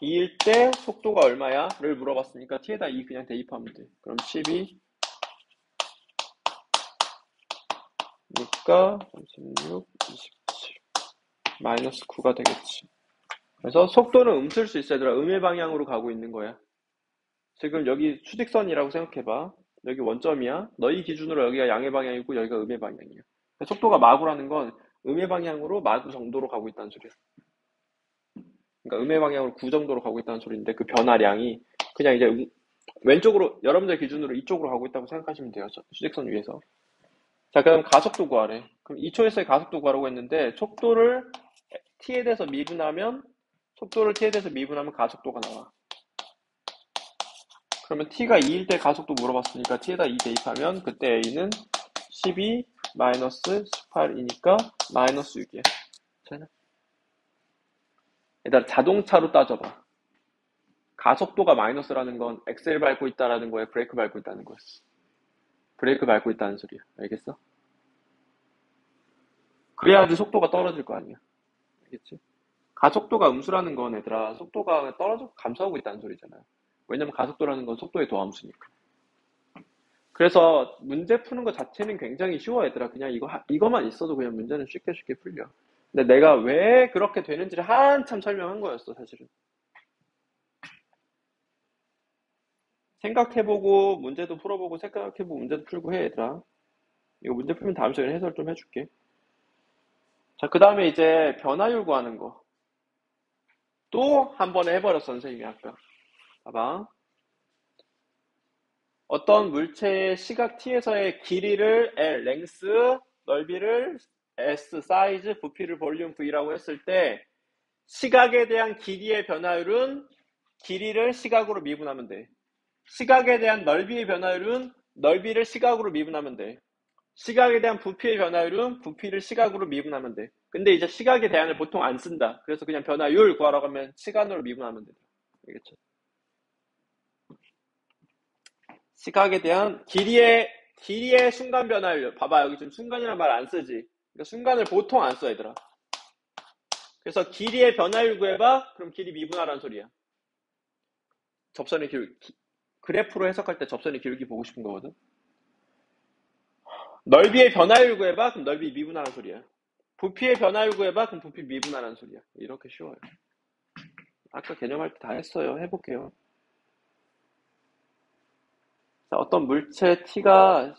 2일 때 속도가 얼마야? 를 물어봤으니까 t에다 2 그냥 대입하면 돼. 그럼 12 6가 36 27 마이너스 9가 되겠지. 그래서 속도는 음쓸 수 있어 얘들아. 음의 방향으로 가고 있는 거야. 지금 여기 수직선이라고 생각해봐. 여기 원점이야. 너희 기준으로 여기가 양의 방향이고 여기가 음의 방향이야. 속도가 마구라는 건 음의 방향으로 마구 정도로 가고 있다는 소리야. 그러니까 음의 방향으로 9 정도로 가고 있다는 소리인데 그 변화량이 그냥 이제 왼쪽으로 여러분들 기준으로 이쪽으로 가고 있다고 생각하시면 돼요. 수직선 위에서. 자, 그럼 가속도 구하래. 그럼 2초에서의 가속도 구하라고 했는데 속도를 t에 대해서 미분하면 가속도가 나와. 그러면 t가 2일 때 가속도 물어봤으니까 t에다 2 대입하면 그때 a는 12 마이너스 18이니까 마이너스 6이야. 일단 자동차로 따져봐. 가속도가 마이너스라는 건 엑셀 밟고 있다라는 거에 브레이크 밟고 있다는 거였어. 브레이크 밟고 있다는 소리야. 알겠어? 그래야지 속도가 떨어질 거 아니야. 알겠지? 가속도가 음수라는 건 얘들아 속도가 떨어지고 감소하고 있다는 소리잖아요. 왜냐면 가속도라는 건 속도의 도함수니까. 그래서 문제 푸는 것 자체는 굉장히 쉬워 얘들아. 그냥 이거만 있어도 그냥 문제는 쉽게 풀려. 근데 내가 왜 그렇게 되는지를 한참 설명한 거였어 사실은. 생각해보고 문제도 풀어보고 생각해보고 문제도 풀고 해 얘들아. 이거 문제 풀면 다음 시간에 해설 좀 해줄게. 자, 그 다음에 이제 변화율 구하는 거. 또 한 번에 해버렸어 선생님이 아까. 봐봐. 어떤 물체의 시각 t에서의 길이를 L, 랭스, 넓이를 S, 사이즈, 부피를 볼륨 V라고 했을 때 시각에 대한 길이의 변화율은 길이를 시각으로 미분하면 돼. 시각에 대한 넓이의 변화율은 넓이를 시각으로 미분하면 돼. 시각에 대한 부피의 변화율은 부피를 시각으로 미분하면 돼. 근데 이제 시각의 대안을 보통 안 쓴다. 그래서 그냥 변화율 구하라고 하면 시간으로 미분하면 돼. 알겠죠? 시각에 대한 길이의 순간 변화율. 봐봐, 여기 지금 순간이라는 말 안 쓰지. 그러니까 순간을 보통 안 써, 얘들아. 그래서 길이의 변화율 구해봐. 그럼 길이 미분하라는 소리야. 접선의 그래프로 해석할 때 접선의 기울기 보고 싶은 거거든. 넓이의 변화율 구해봐. 그럼 넓이 미분하라는 소리야. 부피의 변화율 구해봐. 그럼 부피 미분하라는 소리야. 이렇게 쉬워요. 아까 개념할 때 다 했어요. 해볼게요. 자, 어떤 물체 T가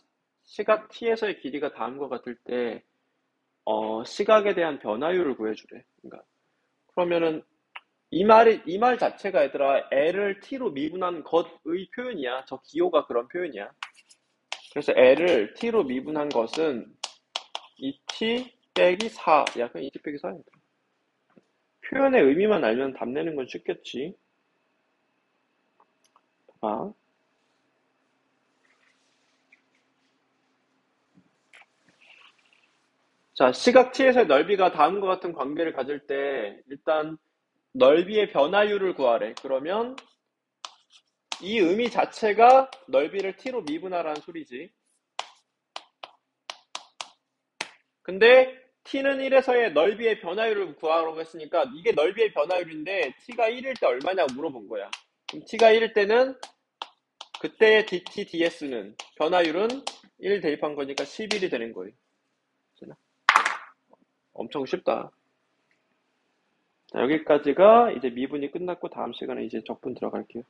시각 T에서의 길이가 다음과 같을 때 시각에 대한 변화율을 구해주래. 그러니까 그러면은 이 말 자체가 얘들아 L을 T로 미분한 것의 표현이야. 저 기호가 그런 표현이야. 그래서 L을 T로 미분한 것은 2T 빼기 4. 야, 그냥 2T 빼기 4야. 표현의 의미만 알면 답 내는 건 쉽겠지. 봐. 자, 시각 T에서의 넓이가 다음과 같은 관계를 가질 때 일단 넓이의 변화율을 구하래. 그러면 이 의미 자체가 넓이를 T로 미분하라는 소리지. 근데 T는 1에서의 넓이의 변화율을 구하라고 했으니까 이게 넓이의 변화율인데 T가 1일 때 얼마냐고 물어본 거야. 그럼 T가 1일 때는 그때의 dt, ds는 변화율은 1 대입한 거니까 11이 되는 거예요. 엄청 쉽다. 자, 여기까지가 이제 미분이 끝났고 다음 시간에 이제 적분 들어갈게요.